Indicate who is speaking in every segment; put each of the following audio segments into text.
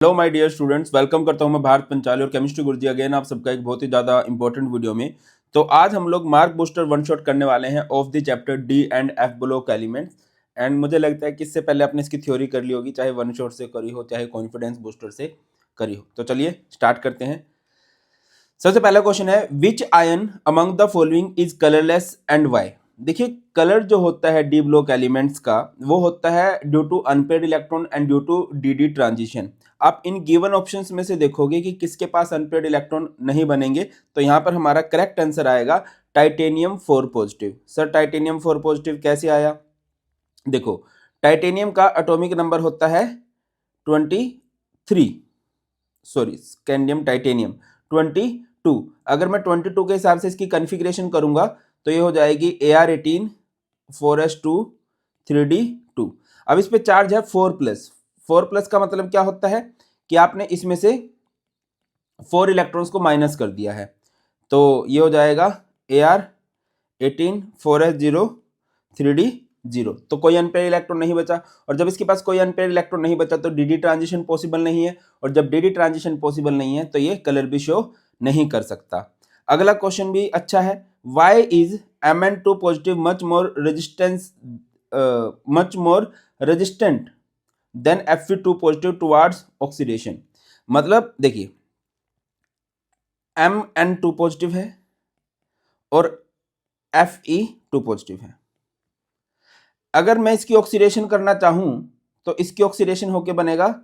Speaker 1: Hello my dear students, welcome करता हूं मैं भारत पंचाली और केमिस्ट्री गुरुजी अगेन आप सबका एक बहुत ही ज़्यादा इंपॉर्टेंट वीडियो में। तो आज हम लोग मार्क बूस्टर वन शॉट करने वाले हैं of the chapter D and F block elements. And मुझे लगता है कि इससे पहले आपने इसकी थ्योरी कर ली होगी, चाहे वन शॉट से करी हो चाहे कॉन्फिडेंस बूस्टर से करी हो। तो चलिए स्टार्ट करते हैं। सबसे पहला क्वेश्चन है, which ion among the following is colourless and why. देखिए, कलर जो होता है डी ब्लॉक एलिमेंट्स का वो होता है due to unpaired electron and due to d transition. आप इन गिवन ऑप्शंस में से देखोगे कि किसके पास अनपेयर्ड इलेक्ट्रॉन नहीं बनेंगे, तो यहाँ पर हमारा करेक्ट आंसर आएगा titanium 4 positive. Sir titanium 4 positive कैसे आया? देखो, टाइटेनियम का एटॉमिक नंबर होता है 23, सॉरी स्कैंडियम टाइटेनियम 22। अगर मैं 22 के हिसाब से इसकी कॉन्फ़िगरेशन करूंगा तो ये हो जाएगी AR18 4s2 3d2। अब इस पे चार्ज है 4+। का मतलब क्या होता है कि आपने इसमें से 4 इलेक्ट्रॉन्स को माइनस कर दिया है, तो ये हो जाएगा AR18 4s0 3d0। तो कोई अनपेयर इलेक्ट्रॉन नहीं बचा, और जब इसके पास कोई अनपेयर इलेक्ट्रॉन नहीं बचा तो डी ट्रांजिशन पॉसिबल नहीं है, और जब डी ट्रांजिशन पॉसिबल नहीं है तो ये कलर भी शो नहीं कर सकता। अगला क्वेश्चन भी अच्छा है, why is Mn2 positive much more resistant than Fe2 positive towards oxidation. मतलब देखिए, Mn2 पॉजिटिव है और Fe2 पॉजिटिव है। अगर मैं इसकी ऑक्सीडेशन करना चाहूं तो इसकी ऑक्सीडेशन होके बनेगा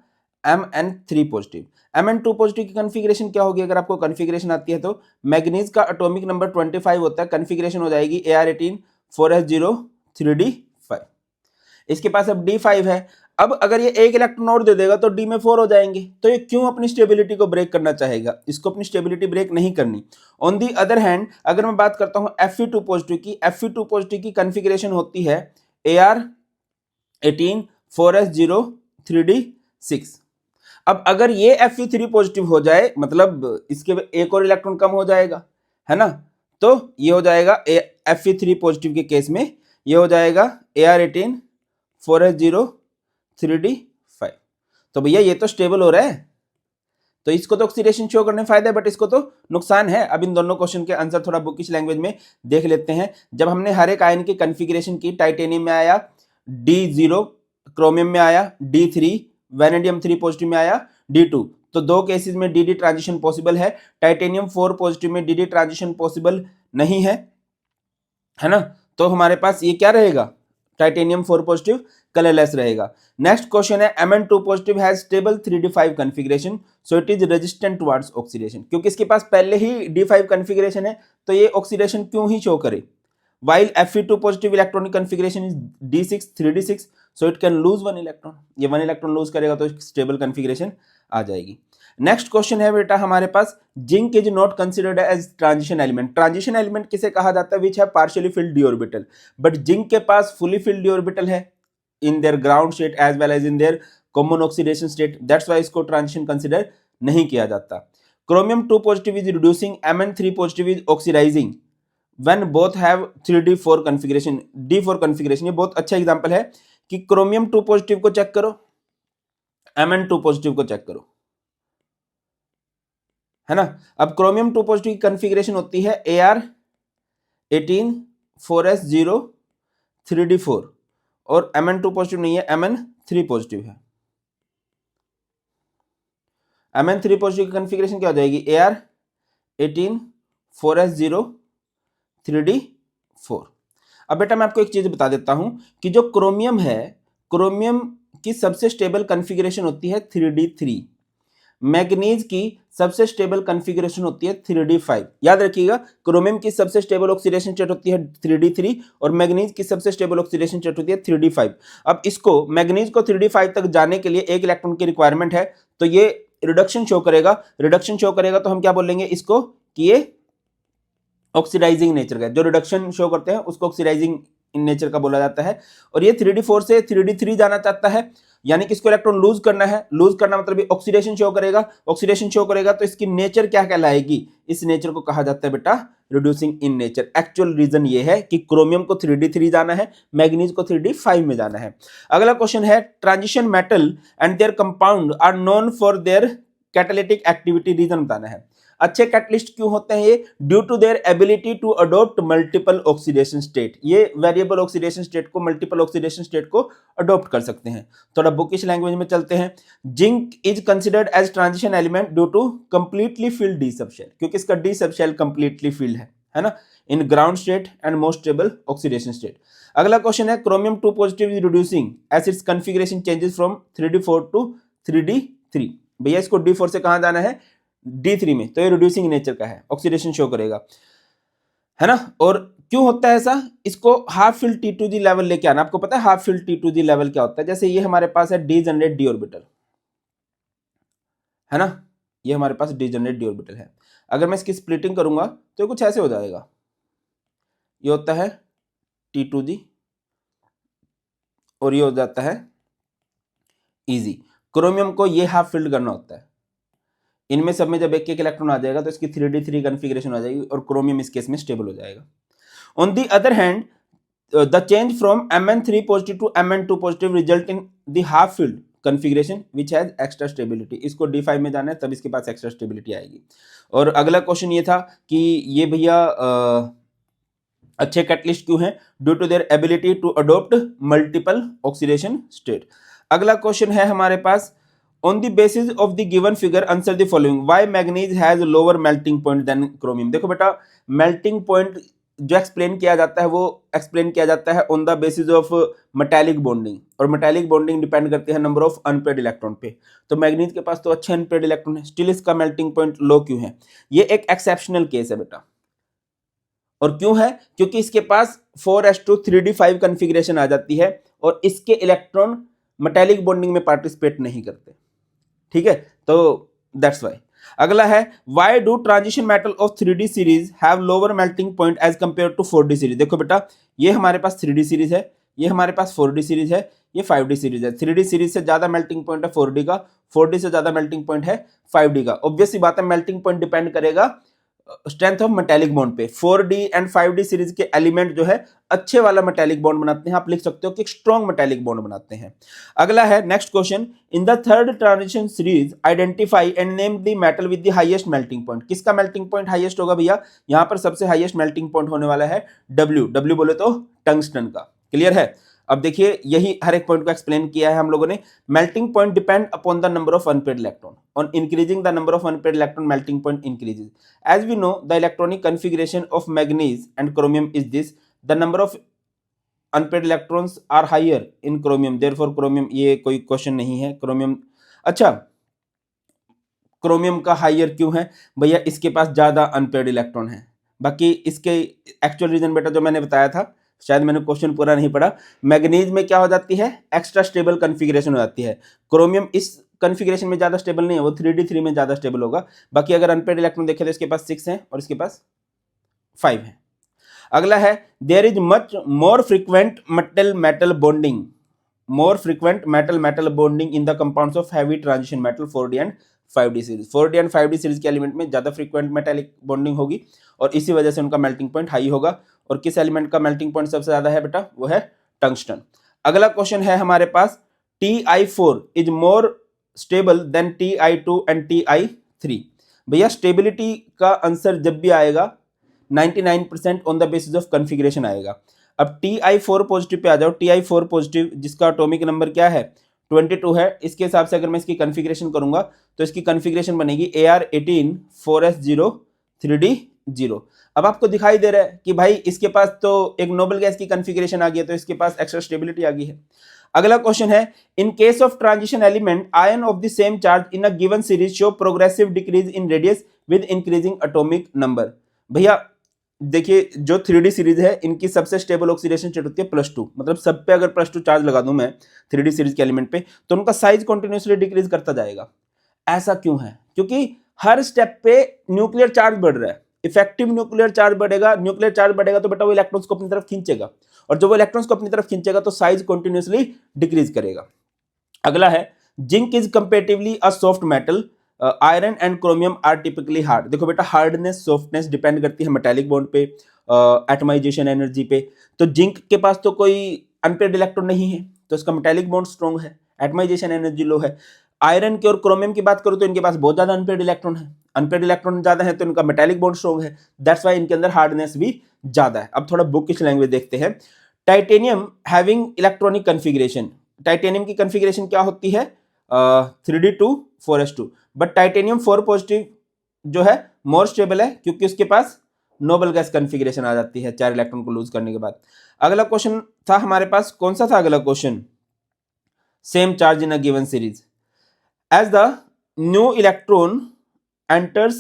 Speaker 1: Mn3 पॉजिटिव। Mn2 पॉजिटिव की कॉन्फ़िगरेशन क्या होगी? अगर आपको कॉन्फ़िगरेशन आती है तो मैग्नीज का एटॉमिक नंबर 25 होता है, कॉन्फ़िगरेशन हो जाएगी AR18 4s0 3d5। इसके पास अब D5 है। अब अगर ये एक इलेक्ट्रॉन और दे देगा तो D में 4 हो जाएंगे, तो ये क्यों अपनी स्टेबिलिटी को ब्रेक करना चाहेगा? इसको अपनी स्टेबिलिटी ब्रेक नहीं करनी। ऑन दी अदर हैंड अगर मैं बात करता हूं Fe2 पॉजिटिव की, Fe2 पॉजिटिव की कॉन्फ़िगरेशन होती है AR18 4s0 3d6। अब अगर ये Fe3 पॉजिटिव हो जाए मतलब इसके एक और इलेक्ट्रॉन कम हो जाएगा, है ना? तो ये हो जाएगा Fe3 पॉजिटिव के केस में ये हो जाएगा AR18 4s0 3d5। तो भैया ये तो स्टेबल हो रहा है, तो इसको तो ऑक्सीडेशन शो करने फायदा है, बट इसको तो नुकसान है। अब इन दोनों क्वेश्चन के आंसर थोड़ा बुकिश लैंग्वेज में देख लेते हैं। जब हमने हर एक आयन की कॉन्फ़िगरेशन की, टाइटेनियम में आया D0, क्रोमियम में आया D3, वैनेडियम 3 पॉजिटिव में आया D2। तो दो केसेस में डी ट्रांजिशन पॉसिबल है। टाइटेनियम 4 पॉजिटिव में डी ट्रांजिशन पॉसिबल नहीं है, है ना? तो हमारे पास ये क्या रहेगा? टाइटेनियम 4 पॉजिटिव कलरलेस रहेगा। नेक्स्ट क्वेश्चन है, Mn2 positive has stable 3d5 configuration so it is resistant towards oxidation. क्योंकि इसके पास पहले ही D5 कॉन्फ़िगरेशन है तो ये ऑक्सीडेशन क्यों ही शो करे। While Fe2 positive electronic configuration is D6 3d6 so it can lose 1 electron। ये 1 इलेक्ट्रॉन लूज करेगा तो स्टेबल कॉन्फ़िगरेशन आ जाएगी। नेक्स्ट क्वेश्चन है बेटा हमारे पास, zinc is not considered as transition element. Transition element किसे कहा जाता है? विच है partially filled D orbital. But zinc के पास फुली फिल्ड डी ऑर्बिटल है in their ground state as well as in their common oxidation state, that's why इसको transition consider नहीं किया जाता। Chromium 2 positive is reducing, Mn3 positive is oxidizing when both have 3d4 configuration, d4 configuration। ये बहुत अच्छा example है कि chromium 2 positive को चेक करो, Mn2 पॉजिटिव को चेक करो, है ना? अब क्रोमियम 2 पॉजिटिव की कॉन्फ़िगरेशन होती है AR18 4s0 3d4 और Mn2 पॉजिटिव नहीं है, Mn3 पॉजिटिव है। Mn3 पॉजिटिव की कॉन्फ़िगरेशन क्या हो जाएगी? AR18 4s0 3d4। अब बेटा मैं आपको एक चीज बता देता हूं कि जो क्रोमियम है, क्रोमियम की सबसे स्टेबल कॉन्फ़िगरेशन होती है 3d3। मैग्नीज की सबसे स्टेबल कॉन्फ़िगरेशन होती है 3d5। याद रखिएगा, क्रोमियम की सबसे स्टेबल ऑक्सीडेशन स्टेट होती है 3d3 और मैग्नीज की सबसे स्टेबल ऑक्सीडेशन स्टेट होती है 3d5। अब इसको मैग्नीज को 3d5 तक जाने के लिए एक इलेक्ट्रॉन की रिक्वायरमेंट है, तो ये रिडक्शन शो करेगा। रिडक्शन शो करेगा तो हम क्या बोलेंगे इसको कि ये ऑक्सीडाइजिंग नेचर का, जो रिडक्शन शो करते हैं उसको ऑक्सीडाइजिंग इन नेचर का बोला जाता है। और ये 3d4 से 3d3 जाना चाहता है, यानी कि इसको इलेक्ट्रॉन लूज करना है। लूज करना मतलब ऑक्सीडेशन शो करेगा। ऑक्सीडेशन शो करेगा तो इसकी नेचर क्या कहलाएगी? इस नेचर को कहा जाता है बेटा reducing in nature. Actual reason ये है कि क्रोमियम को 3d3 जाना है, मैग्नीज को 3d5 में जाना है। अगला क्वेश्चन है transition metal and their compound are known for their catalytic activity. Reason बताना है। अच्छे कैटलिस्ट क्यों होते हैं ये? Due to their ability to adopt multiple oxidation state. ये वेरिएबल ऑक्सीडेशन स्टेट को मल्टीपल ऑक्सीडेशन स्टेट को अडॉप्ट कर सकते हैं। थोड़ा बुकिश लैंग्वेज में चलते हैं। Zinc is considered as transition element due to completely filled d subshell, क्योंकि इसका डी सबशेल कंप्लीटली फिल्ड है ना, in ground state and most stable oxidation state. अगला क्वेश्चन है chromium 2 positive is reducing as its configuration changes from 3d4 to 3d3। भैया इसको d4 से कहां जाना है? d3 में, तो ये रिड्यूसिंग नेचर का है, ऑक्सीडेशन शो करेगा, है ना। और क्यों होता है ऐसा? इसको हाफ फिल्ड T2G लेवल लेके आना। आपको पता है हाफ फिल्ड T2G लेवल क्या होता है? जैसे ये हमारे पास है डी जनरेट डी ऑर्बिटल, है ना, ये हमारे पास डी जनरेट डी ऑर्बिटल है। अगर मैं इसकी स्प्लिटिंग करूंगा तो ये कुछ ऐसे हो जाएगा। ये होता है T2G और ये हो जाता है इजी। क्रोमियम को ये हाफ फिल्ड करना होता है। इनमें सब में जब एक एक इलेक्ट्रॉन आ जाएगा तो इसकी 3d3 कॉन्फ़िगरेशन हो जाएगी और क्रोमियम इस केस में स्टेबल हो जाएगा। On the other hand the change from Mn3 positive to Mn2 positive result in the half filled configuration which has extra stability. इसको d5 में जाना है तब इसके पास एक्स्ट्रा स्टेबिलिटी आएगी। और अगला क्वेश्चन ये था कि ये भैया अच्छे कैटलिस्ट क्यों हैं? Due to their ability to adopt multiple oxidation state. अगला क्वेश्चन है हमारे पास On the basis of the given figure, answer the following. Why manganese has lower melting point than chromium? देखो बेटा, melting point जो explain किया जाता है वो एक्सप्लेन किया जाता है on the basis of metallic bonding, और मेटालिक बॉन्डिंग डिपेंड करती है नंबर ऑफ अनपेड इलेक्ट्रॉन पे। तो मैग्नीज के पास तो अच्छे अनपेड इलेक्ट्रॉन है, स्टिल इसका मेल्टिंग पॉइंट लो क्यों है? ये एक एक्सेप्शनल केस है बेटा। और क्यों है? क्योंकि इसके पास 4s2 3d5 कॉन्फ़िगरेशन आ जाती है और इसके इलेक्ट्रॉन मेटालिक बॉन्डिंग में पार्टिसिपेट नहीं करते, ठीक है, तो दैट्स वाई। अगला है why do transition metal of 3d series have lower melting point as compare to 4d series. देखो बेटा, ये हमारे पास 3d सीरीज है, ये हमारे पास 4d सीरीज है, ये 5d सीरीज है। 3d सीरीज से ज्यादा मेल्टिंग पॉइंट है 4d का, 4d से ज्यादा मेल्टिंग पॉइंट है 5d का। ऑब्वियस सी बात है, मेल्टिंग पॉइंट डिपेंड करेगा स्ट्रेंथ ऑफ मेटालिक बॉन्ड पे। 4d एंड 5d सीरीज के एलिमेंट जो है अच्छे वाला मेटालिक बॉन्ड बनाते हैं, आप लिख सकते हो कि स्ट्रॉन्ग मेटालिक बॉन्ड बनाते हैं। अगला है next question, in the third transition series identify and name the metal with the highest melting point. किसका मेल्टिंग पॉइंट हाईएस्ट होगा भैया? यहाँ पर सबसे हाईएस्ट मेल्टिंग पॉइंट होने वाला है W बोले तो टंगस्टन का। क्लियर है? अब देखिए, यही हर एक पॉइंट को एक्सप्लेन किया है हम लोगों ने। Melting point depend upon the number of unpaired electron. On increasing the number of unpaired electron, melting point increases. As we know the electronic configuration of manganese and chromium is this, the number of unpaired electrons are higher in chromium, therefore chromium, ये कोई question नहीं है। Chromium, अच्छा chromium का higher क्यों है भैया? इसके पास ज्यादा अनपेड इलेक्ट्रॉन है। बाकी इसके एक्चुअल रीजन बेटा जो मैंने बताया था, शायद मैंने क्वेश्चन पूरा नहीं पढ़ा। मैग्नीज में क्या हो जाती है? एक्स्ट्रा स्टेबल कॉन्फ़िगरेशन हो जाती है। क्रोमियम इस कॉन्फ़िगरेशन में ज्यादा स्टेबल नहीं है, वो 3d3 में ज्यादा स्टेबल होगा। बाकी अगर अनपेड इलेक्ट्रॉन देखें तो इसके पास 6 है और इसके पास 5 है। अगला है there is much more frequent metal metal bonding, more frequent metal metal bonding in the compounds of heavy transition metal 4d and 5d series. 4d and 5d series के एलिमेंट में ज्यादा फ्रीक्वेंट मेटालिक बॉन्डिंग होगी और इसी वजह से उनका melting point high होगा। और किस एलिमेंट का मेल्टिंग पॉइंट सबसे ज्यादा है बेटा? वो है टंगस्टन। अगला क्वेश्चन है हमारे पास, Ti4 is more stable then Ti2 and Ti3। भैया स्टेबिलिटी का आंसर जब भी आएगा 99% on the basis of configuration आएगा। अब Ti4 पॉजिटिव पे आ जाओ। Ti4 पॉजिटिव जिसका एटॉमिक नंबर क्या है? 22 है। इसके हिसाब से अगर मैं इसकी कॉन्फ़िगरेशन करूंगा तो इसकी कॉन्फ़िगरेशन बनेगी Ar18 4s0 3d0। अब आपको दिखाई दे रहा है कि भाई इसके पास तो एक नोबल गैस की कॉन्फ़िगरेशन आ गई है, तो इसके पास एक्स्ट्रा स्टेबिलिटी आ गई है। अगला क्वेश्चन है, in case of transition element ion of the same charge in a given series show progressive decrease in radius with increasing atomic number. भैया देखिए, जो 3d सीरीज है इनकी सबसे स्टेबल ऑक्सीडेशन स्टेट होती है +2, मतलब सब पे अगर +2 चार्ज लगा दूं मैं 3d सीरीज के एलिमेंट पे तो उनका साइज कंटिन्यूअसली डिक्रीज करता जाएगा। ऐसा क्यों है? क्योंकि हर स्टेप पे न्यूक्लियर चार्ज बढ़ रहा है, इफेक्टिव न्यूक्लियर चार्ज बढ़ेगा। न्यूक्लियर चार्ज बढ़ेगा तो बेटा वो इलेक्ट्रॉन्स को अपनी तरफ खींचेगा, और जब वो इलेक्ट्रॉन्स को अपनी तरफ खींचेगा तो साइज कंटिन्यूअसली डिक्रीज करेगा। अगला है, zinc is comparatively a soft metal iron and chromium are typically hard. देखो बेटा, हार्डनेस सॉफ्टनेस डिपेंड करती है मेटालिक बॉन्ड पे, एटमाइजेशन एनर्जी पे। तो जिंक के पास तो कोई अनपेयर्ड इलेक्ट्रॉन नहीं है, तो इसका मेटालिक बॉन्ड स्ट्रॉन्ग है, एटमाइजेशन एनर्जी लो है। आयरन की और क्रोमियम की बात करूं तो इनके पास बहुत ज्यादा अनपेयर्ड इलेक्ट्रॉन है, अनपेयर्ड इलेक्ट्रॉन ज्यादा है तो इनका मेटालिक बॉन्ड स्ट्रॉन्ग है, दैट्स वाई इनके अंदर हार्डनेस भी ज्यादा है। अब थोड़ा बुकिश लैंग्वेज देखते हैं। Titanium having electronic configuration, titanium की कन्फिग्रेशन क्या होती है, 3d2 4s2, but titanium 4 positive जो है मोर स्टेबल है क्योंकि उसके पास नोबल गैस कन्फिग्रेशन आ जाती है 4 इलेक्ट्रॉन को लूज करने के बाद। अगला क्वेश्चन था हमारे पास, कौन सा था अगला question, same charge in a given series as the new electron enters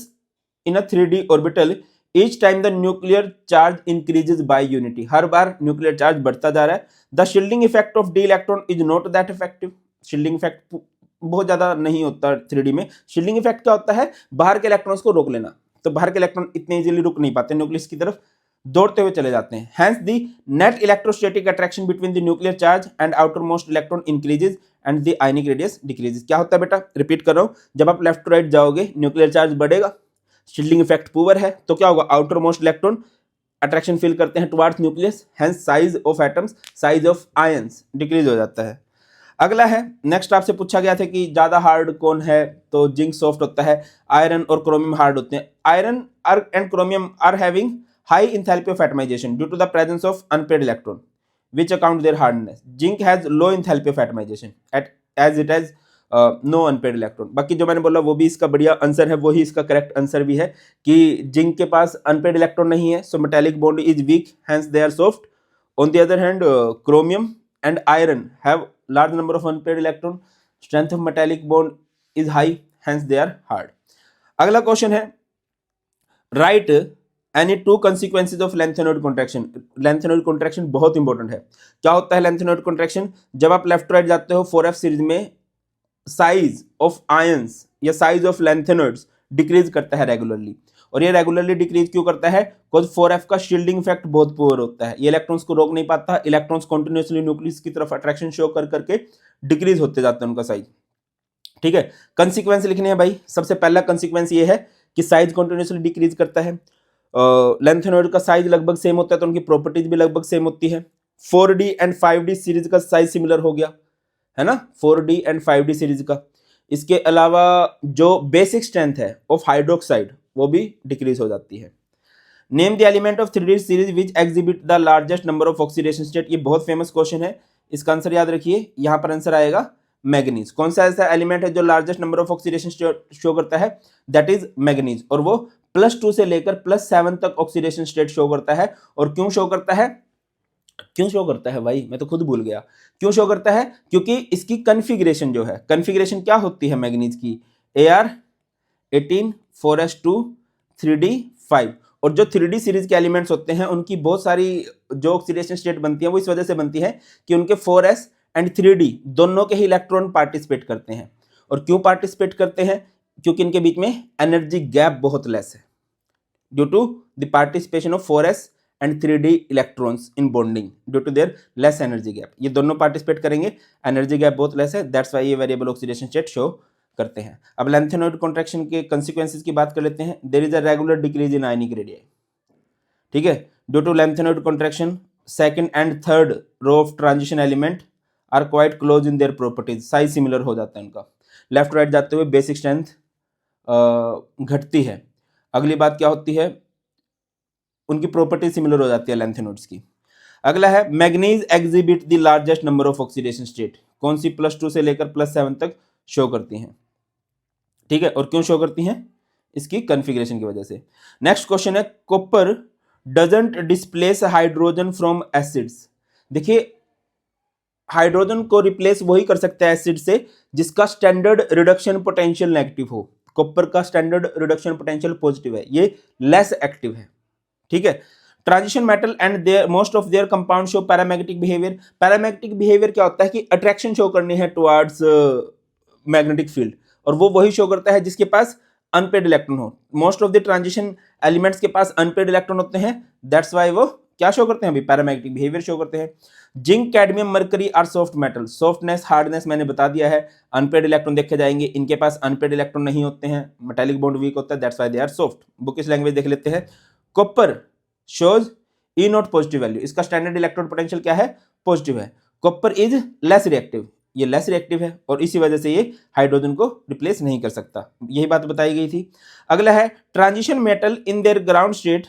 Speaker 1: in a 3d orbital each time the nuclear charge increases by unity, her bar nuclear charge बढ़ता जा रहा है। the shielding effect of d electron is not that effective, shielding effect बहुत ज्यादा नहीं होता 3d में। shielding effect क्या होता है, बाहर के इलेक्ट्रॉन्स को रोक लेना, तो बाहर के इलेक्ट्रॉन इतने इजीली रुक नहीं पाते, न्यूक्लियस की तरफ दौड़ते हुए चले जाते हैं। hence the net electrostatic attraction between the nuclear charge and outermost electron increases and the ionic radius decreases। क्या होता है बेटा, रिपीट कर रहा हूं, जब आप लेफ्ट टू राइट जाओगे न्यूक्लियर चार्ज बढ़ेगा, शील्डिंग इफेक्ट पुअर है, तो क्या होगा, outer most electron attraction feel करते हैं towards nucleus, hence size of atoms, size of ions decrease हो जाता है। अगला है, नेक्स्ट आपसे पूछा गया था कि ज्यादा हार्ड कौन है, तो जिंक सॉफ्ट होता है, आयरन और क्रोमियम हार्ड होते हैं। Iron and chromium are having high enthalpy of atomization due to the presence of unpaired electron which account their hardness. Zinc has low enthalpy of atomization as it has no unpaired electron। बाकी जो मैंने बोला वो भी इसका बढ़िया answer है, वही इसका करेक्ट आंसर भी है कि जिंक के पास अनपेड इलेक्ट्रॉन नहीं है, so metallic bond is weak, hence they are soft. On the other hand chromium and iron have large number of unpaired electron, strength of metallic bond is high, hence they are hard. अगला question है, write any two consequences of lanthanoid contraction. Lanthanoid contraction बहुत important है। क्या होता है lanthanoid contraction, जब आप left right जाते हो 4f सीरीज में साइज ऑफ आयंस या साइज ऑफ लेंथेनॉइड्स डिक्रीज करता है रेगुलरली, और ये रेगुलरली डिक्रीज क्यों करता है, बिकॉज 4f का शील्डिंग इफेक्ट बहुत पुअर होता है, ये इलेक्ट्रॉन्स को रोक नहीं पाता, इलेक्ट्रॉन्स कंटिन्यूअसली न्यूक्लियस की तरफ अट्रैक्शन शो कर करके डिक्रीज होते जाते हैं उनका साइज। ठीक है, कंसिक्वेंस लिखने हैं भाई। सबसे पहला कंसिक्वेंस ये है कि साइज कंटिन्यूअसली डिक्रीज करता है, लेंथेनॉइड का साइज लगभग सेम होता है तो उनकी प्रॉपर्टीज भी लगभग सेम होती है। 4d एंड 5d सीरीज का साइज सिमिलर हो गया है ना, 4d एंड 5d सीरीज का। इसके अलावा जो बेसिक स्ट्रेंथ है ऑफ हाइड्रोक्साइड वो भी डिक्रीज हो जाती है। Name the element of 3d series which exhibit the largest number of oxidation state. ये बहुत फेमस क्वेश्चन है, इसका आंसर याद रखिए, यहां पर आंसर आएगा मैग्नीज। कौन सा ऐसा एलिमेंट है जो largest number of oxidation show करता है, दैट इज मैग्नीज, और वो +2 से लेकर +7 तक ऑक्सीडेशन स्टेट शो करता है। और क्यों शो करता है, क्यों शो करता है भाई, मैं तो खुद भूल गया, क्यों शो करता है, क्योंकि इसकी कन्फिग्रेशन जो है, कन्फिग्रेशन क्या होती है मैग्नीज की, Ar18 4s2 3d5, और जो 3d सीरीज के एलिमेंट्स होते हैं उनकी बहुत सारी जो ऑक्सीडेशन स्टेट बनती है वो इस वजह से बनती है कि उनके 4s एंड 3d दोनों के ही इलेक्ट्रॉन पार्टिसिपेट करते हैं। और क्यों पार्टिसिपेट करते हैं, क्योंकि इनके बीच में एनर्जी गैप बहुत लेस है, due to the participation of 4s and 3d electrons in bonding, due to their less energy gap. ये दोनों पार्टिसिपेट करेंगे, एनर्जी गैप बहुत लेस है, दैट्स वाई ये वेरिएबल ऑक्सीडेशन स्टेट शो करते हैं। अब लेंथेनॉइड कॉन्ट्रैक्शन के कंसिक्वेंसेस की बात कर लेते हैं। There is a regular decrease in ionic radii, ठीक है, due to lanthanoid contraction second and third row of transition element are quite close in their properties, size similar हो जाता है उनका। लेफ्ट राइट जाते हुए बेसिक स्ट्रेंथ घटती है। अगली बात क्या होती है, उनकी प्रॉपर्टी सिमिलर हो जाती है लेंथेनॉइड्स की। अगला है manganese exhibit the largest number of oxidation state, कौन सी +2 से लेकर +7 तक शो करती हैं, ठीक है, और क्यों शो करती हैं, इसकी कन्फिग्रेशन की वजह से। नेक्स्ट क्वेश्चन है, copper doesn't displace hydrogen from acids. देखिए हाइड्रोजन को रिप्लेस वही कर सकता है एसिड से जिसका स्टैंडर्ड रिडक्शन पोटेंशियल नेगेटिव हो। कॉपर का स्टैंडर्ड रिडक्शन पोटेंशियल पॉजिटिव है, ये लेस एक्टिव है, ठीक है। Transition metal and their most of their compound show paramagnetic behaviour. Paramagnetic behaviour क्या होता है कि अट्रैक्शन शो करनी है टुवर्ड्स मैग्नेटिक फील्ड, और वो वही शो करता है जिसके पास अनपेड इलेक्ट्रॉन हो। Most of the transition elements के पास अनपेड इलेक्ट्रॉन होते हैं, दैट्स वाई वो क्या शो करते हैं अभी, पैरामैग्नेटिक बिहेवियर शो करते हैं। Zinc, cadmium, mercury are soft metal. Softness, hardness मैंने बता दिया है। अनपेड इलेक्ट्रॉन देखे जाएंगे, इनके पास अनपेड इलेक्ट्रॉन नहीं होते हैं, मेटालिक बॉन्ड वीक होता है, that's why they are soft. Bookish language देख लेते हैं। Copper shows E nought positive value, इसका स्टैंडर्ड इलेक्ट्रोड पोटेंशियल क्या है, पॉजिटिव है। कॉपर इज लेस रिएक्टिव, ये लेस रिएक्टिव है और इसी वजह से ये हाइड्रोजन को रिप्लेस नहीं कर सकता, यही बात बताई गई थी। अगला है transition metal in their ground state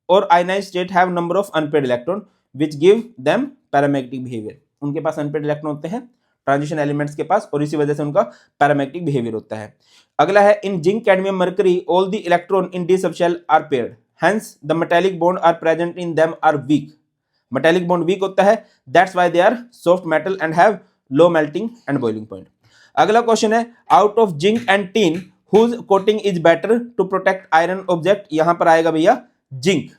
Speaker 1: और ionise state have number of unpaired electron which give them paramagnetic behaviour. उनके पास अनपेड इलेक्ट्रॉन होते हैं ट्रांजिशन एलिमेंट्स के पास और इसी वजह से उनका पैरामैग्नेटिक बिहेवियर होता है। अगला है in zinc, cadmium, mercury all the electron in D subshell are paired, hence the metallic bond are present in them are weak. Metallic bond weak होता है, that's why they are soft metal and have low melting and boiling point. अगला question है out of zinc and tin whose coating is better to protect iron object. यहां पर आएगा भैया zinc,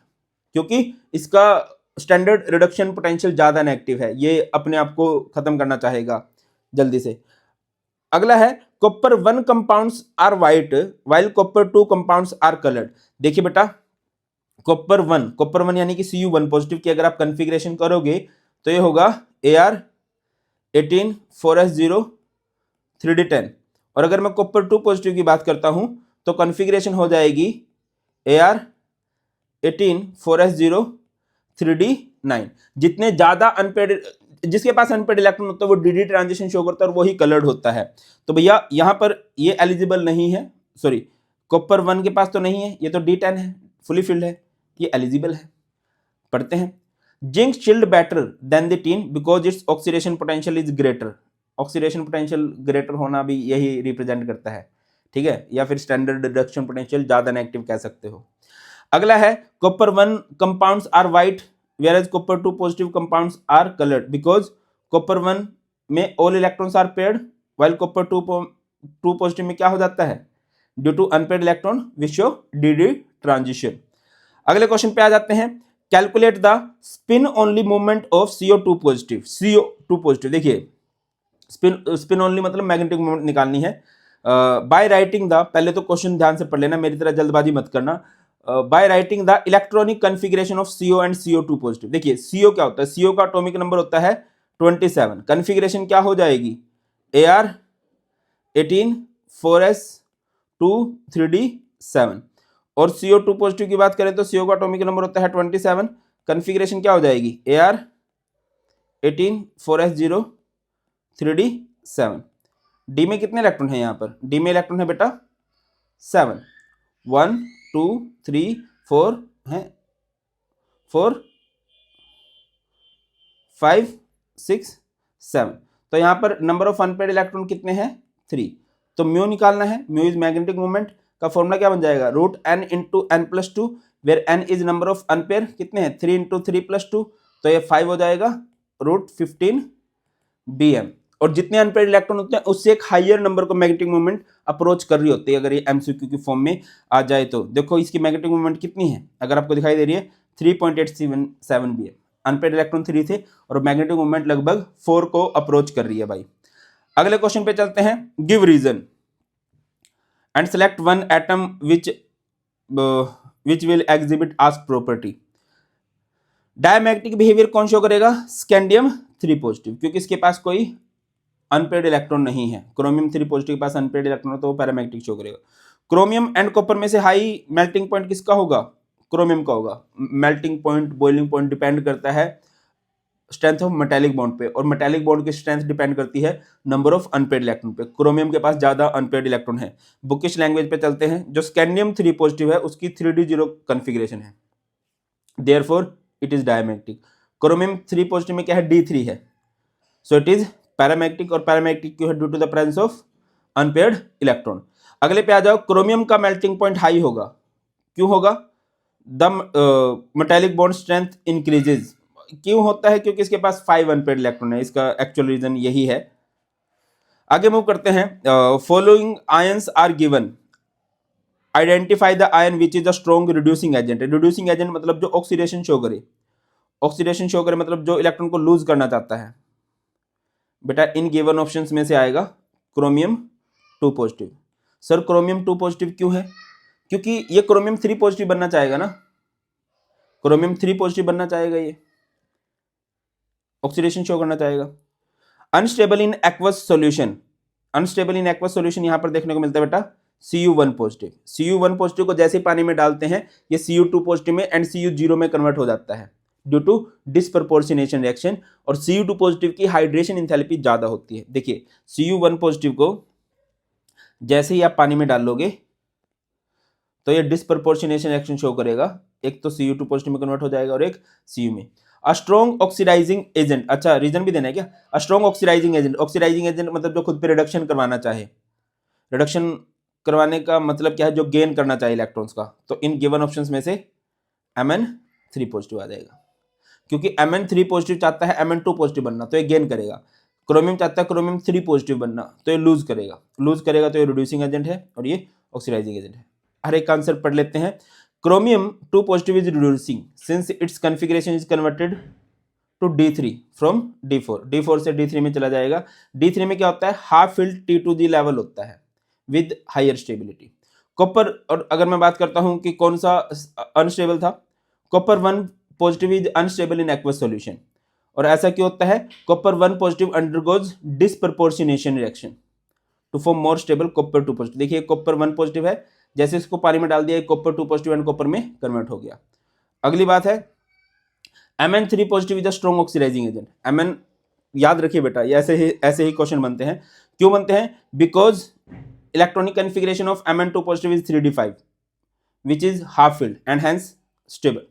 Speaker 1: क्योंकि इसका स्टैंडर्ड रिडक्शन पोटेंशियल ज्यादा negative है, ये अपने आप को खत्म करना चाहेगा जल्दी से। अगला है copper 1 compounds are white while copper 2 compounds are coloured. देखिए बेटा कॉपर 1 यानी कि Cu1 पॉजिटिव की अगर आप कॉन्फ़िगरेशन करोगे तो ये होगा Ar18 4s0 3d10, और अगर मैं कॉपर 2 पॉजिटिव की बात करता हूं तो कॉन्फ़िगरेशन हो जाएगी Ar18 4s0 3d9। जितने ज्यादा अनपेड, जिसके पास अनपेड इलेक्ट्रॉन होता है वो डी ट्रांजिशन शो करता है और वही कलर्ड होता है। तो भैया यहां पर ये एलिजिबल नहीं है, सॉरी कॉपर 1 के पास तो नहीं है, ये तो D10 है, फुली फिल्ड है, ये एलिजिबल है। पढ़ते हैं zinc shield better than the tin because its oxidation potential is greater. Oxidation potential greater होना भी यही रिप्रेजेंट करता है, ठीक है, या फिर स्टैंडर्ड रिडक्शन पोटेंशियल ज्यादा नेगेटिव कह सकते हो। अगला है copper 1 compounds are white whereas copper 2 positive compounds are colored because copper 1 में all electrons are paired while copper 2 positive में क्या हो जाता है, due to unpaired electron which show dd transition। अगले क्वेश्चन पे आ जाते हैं calculate the spin only movement of CO2 positive. CO2 positive देखिए स्पिन ओनली मतलब मैग्नेटिक मूवमेंट निकालनी है। बाय राइटिंग द, पहले तो क्वेश्चन ध्यान से पढ़ लेना, मेरी तरह जल्दबाजी मत करना। By writing the electronic configuration of CO and CO2 positive. देखिए CO क्या होता है, CO का एटॉमिक नंबर होता है 27, कॉन्फ़िगरेशन क्या हो जाएगी Ar18 4s2 3d7, और CO2 पॉजिटिव की बात करें तो CO का एटॉमिक नंबर होता है 27, कॉन्फ़िगरेशन क्या हो जाएगी Ar18 4s0 3d7। डी में कितने इलेक्ट्रॉन है, यहाँ पर डी में इलेक्ट्रॉन है बेटा 7, 1 2 3 4 है, 4 5 6 7, तो यहां पर नंबर ऑफ अनपेड इलेक्ट्रॉन कितने हैं 3। तो म्यू निकालना है, म्यू इज मैग्नेटिक मोमेंट का फॉर्मूला क्या बन जाएगा √n × n+2 where n is number of unpaired कितने हैं 3 × 3+2, तो ये 5 हो जाएगा √15 bm। और जितने अनपेड इलेक्ट्रॉन होते हैं उससे एक हाइयर नंबर को मैग्नेटिक मोमेंट अप्रोच कर रही होती है। अगर ये एमसीक्यू की फॉर्म में आ जाए तो देखो इसकी मैग्नेटिक मोमेंट कितनी है, अगर आपको दिखाई दे रही है 3.877 bm। अनपेड इलेक्ट्रॉन 3 थे और मैग्नेटिक मोमेंट लगभग 4 को अप्रोच कर रही है भाई। अगले क्वेश्चन पे चलते हैं, give reason and select one atom which will exhibit asked property. Diamagnetic behaviour कौन शो करेगा, स्कैंडियम 3 पॉजिटिव, क्योंकि इसके पास कोई अनपेड इलेक्ट्रॉन नहीं है। क्रोमियम 3 पॉजिटिव के पास अनपेड इलेक्ट्रॉन तो वो पैरामैग्नेटिक शो करेगा। क्रोमियम एंड कॉपर में से हाई मेल्टिंग पॉइंट किसका होगा, क्रोमियम का होगा। Melting point boiling point depend करता है स्ट्रेंथ ऑफ मेटालिक बॉन्ड पे, और मेटालिक बॉन्ड की स्ट्रेंथ डिपेंड करती है नंबर ऑफ अनपेड इलेक्ट्रॉन पे। क्रोमियम के पास ज्यादा अनपेड इलेक्ट्रॉन है। बुकिश लैंग्वेज पे चलते हैं, जो स्कैंडियम 3 पॉजिटिव है उसकी 3d0 कॉन्फ़िगरेशन है, therefore it is diamagnetic. Chromium 3 positive में क्या है D3 है, सो इट इज पैरामैग्नेटिक, और पैरामैग्नेटिक क्यों है, due to the presence of unpaired electron. अगले पे आ जाओ, क्रोमियम का मेल्टिंग पॉइंट हाई होगा, क्यों होगा, the metallic bond strength increases. क्यों होता है, क्योंकि इसके पास 5 अनपेयर्ड इलेक्ट्रॉन है, इसका एक्चुअल रीजन यही है। आगे मूव करते हैं, following ions are given, identify the ion which is a strong reducing agent. Reducing agent मतलब जो ऑक्सीडेशन शो करे, ऑक्सीडेशन शो करे मतलब जो इलेक्ट्रॉन को लूज करना चाहता है। बेटा इन गिवन ऑप्शंस में से आएगा chromium 2 positive. Sir chromium 2 positive क्यों है, क्योंकि ये क्रोमियम 3 पॉजिटिव बनना चाहेगा ना, क्रोमियम 3 पॉजिटिव बनना चाहेगा, ये ऑक्सीडेशन शो करना चाहेगा। Unstable in aqueous solution, unstable in aqueous solution यहां पर देखने को मिलता है बेटा Cu1 पॉजिटिव। Cu1 पॉजिटिव को जैसे पानी में डालते हैं ये Cu2 पॉजिटिव में एंड Cu0 में कन्वर्ट हो जाता है ड्यू टू डिसप्रपोर्शनेशन रिएक्शन, और Cu2 पॉजिटिव की हाइड्रेशन इंथैल्पी ज्यादा होती है। देखिए Cu1 पॉजिटिव को जैसे ही आप पानी में डाल लोगे तो ये डिसप्रपोर्शनेशन रिएक्शन शो करेगा, एक तो Cu2 पॉजिटिव में कन्वर्ट हो जाएगा और एक Cu में। अ स्ट्रॉन्ग ऑक्सीडाइजिंग एजेंट, अच्छा रीजन भी देना है क्या? A strong oxidising agent, oxidizing agent मतलब जो खुद पे रिडक्शन करवाना चाहे, रिडक्शन करवाने का मतलब क्या है, जो गेन करना चाहिए इलेक्ट्रॉन्स का, तो इन गिवन ऑप्शंस में से Mn3 पॉजिटिव आ जाएगा, क्योंकि Mn3 पॉजिटिव चाहता है Mn2 पॉजिटिव बनना तो ये गेन करेगा, क्रोमियम चाहता है क्रोमियम 3 पॉजिटिव बनना तो ये लूज करेगा तो ये रिड्यूसिंग एजेंट है और ये ऑक्सीडाइजिंग एजेंट है। हर एक का आंसर पढ़ लेते हैं। Chromium 2 positive is reducing since its configuration is converted to D3 from D4 से D3 में चला जाएगा। D3 में क्या होता है, हाफ फिल्ड T2G लेवल होता है विद हायर स्टेबिलिटी। कॉपर, और अगर मैं बात करता हूं कि कौन सा अनस्टेबल था, copper 1 positive is unstable in aqueous solution, और ऐसा क्यों होता है, copper 1 positive undergoes disproportionation reaction to form more stable copper 2 positive. देखिए कॉपर 1 पॉजिटिव है, जैसे इसको पानी में डाल दिया कॉपर 2 पॉजिटिव एंड कॉपर में कन्वर्ट हो गया। अगली बात है Mn3 positive is a strong oxidising agent. Mn याद रखिए बेटा, ये ऐसे ही क्वेश्चन बनते हैं। क्यों बनते हैं, because electronic configuration of Mn2 positive is 3d5 which is half field and hence stable.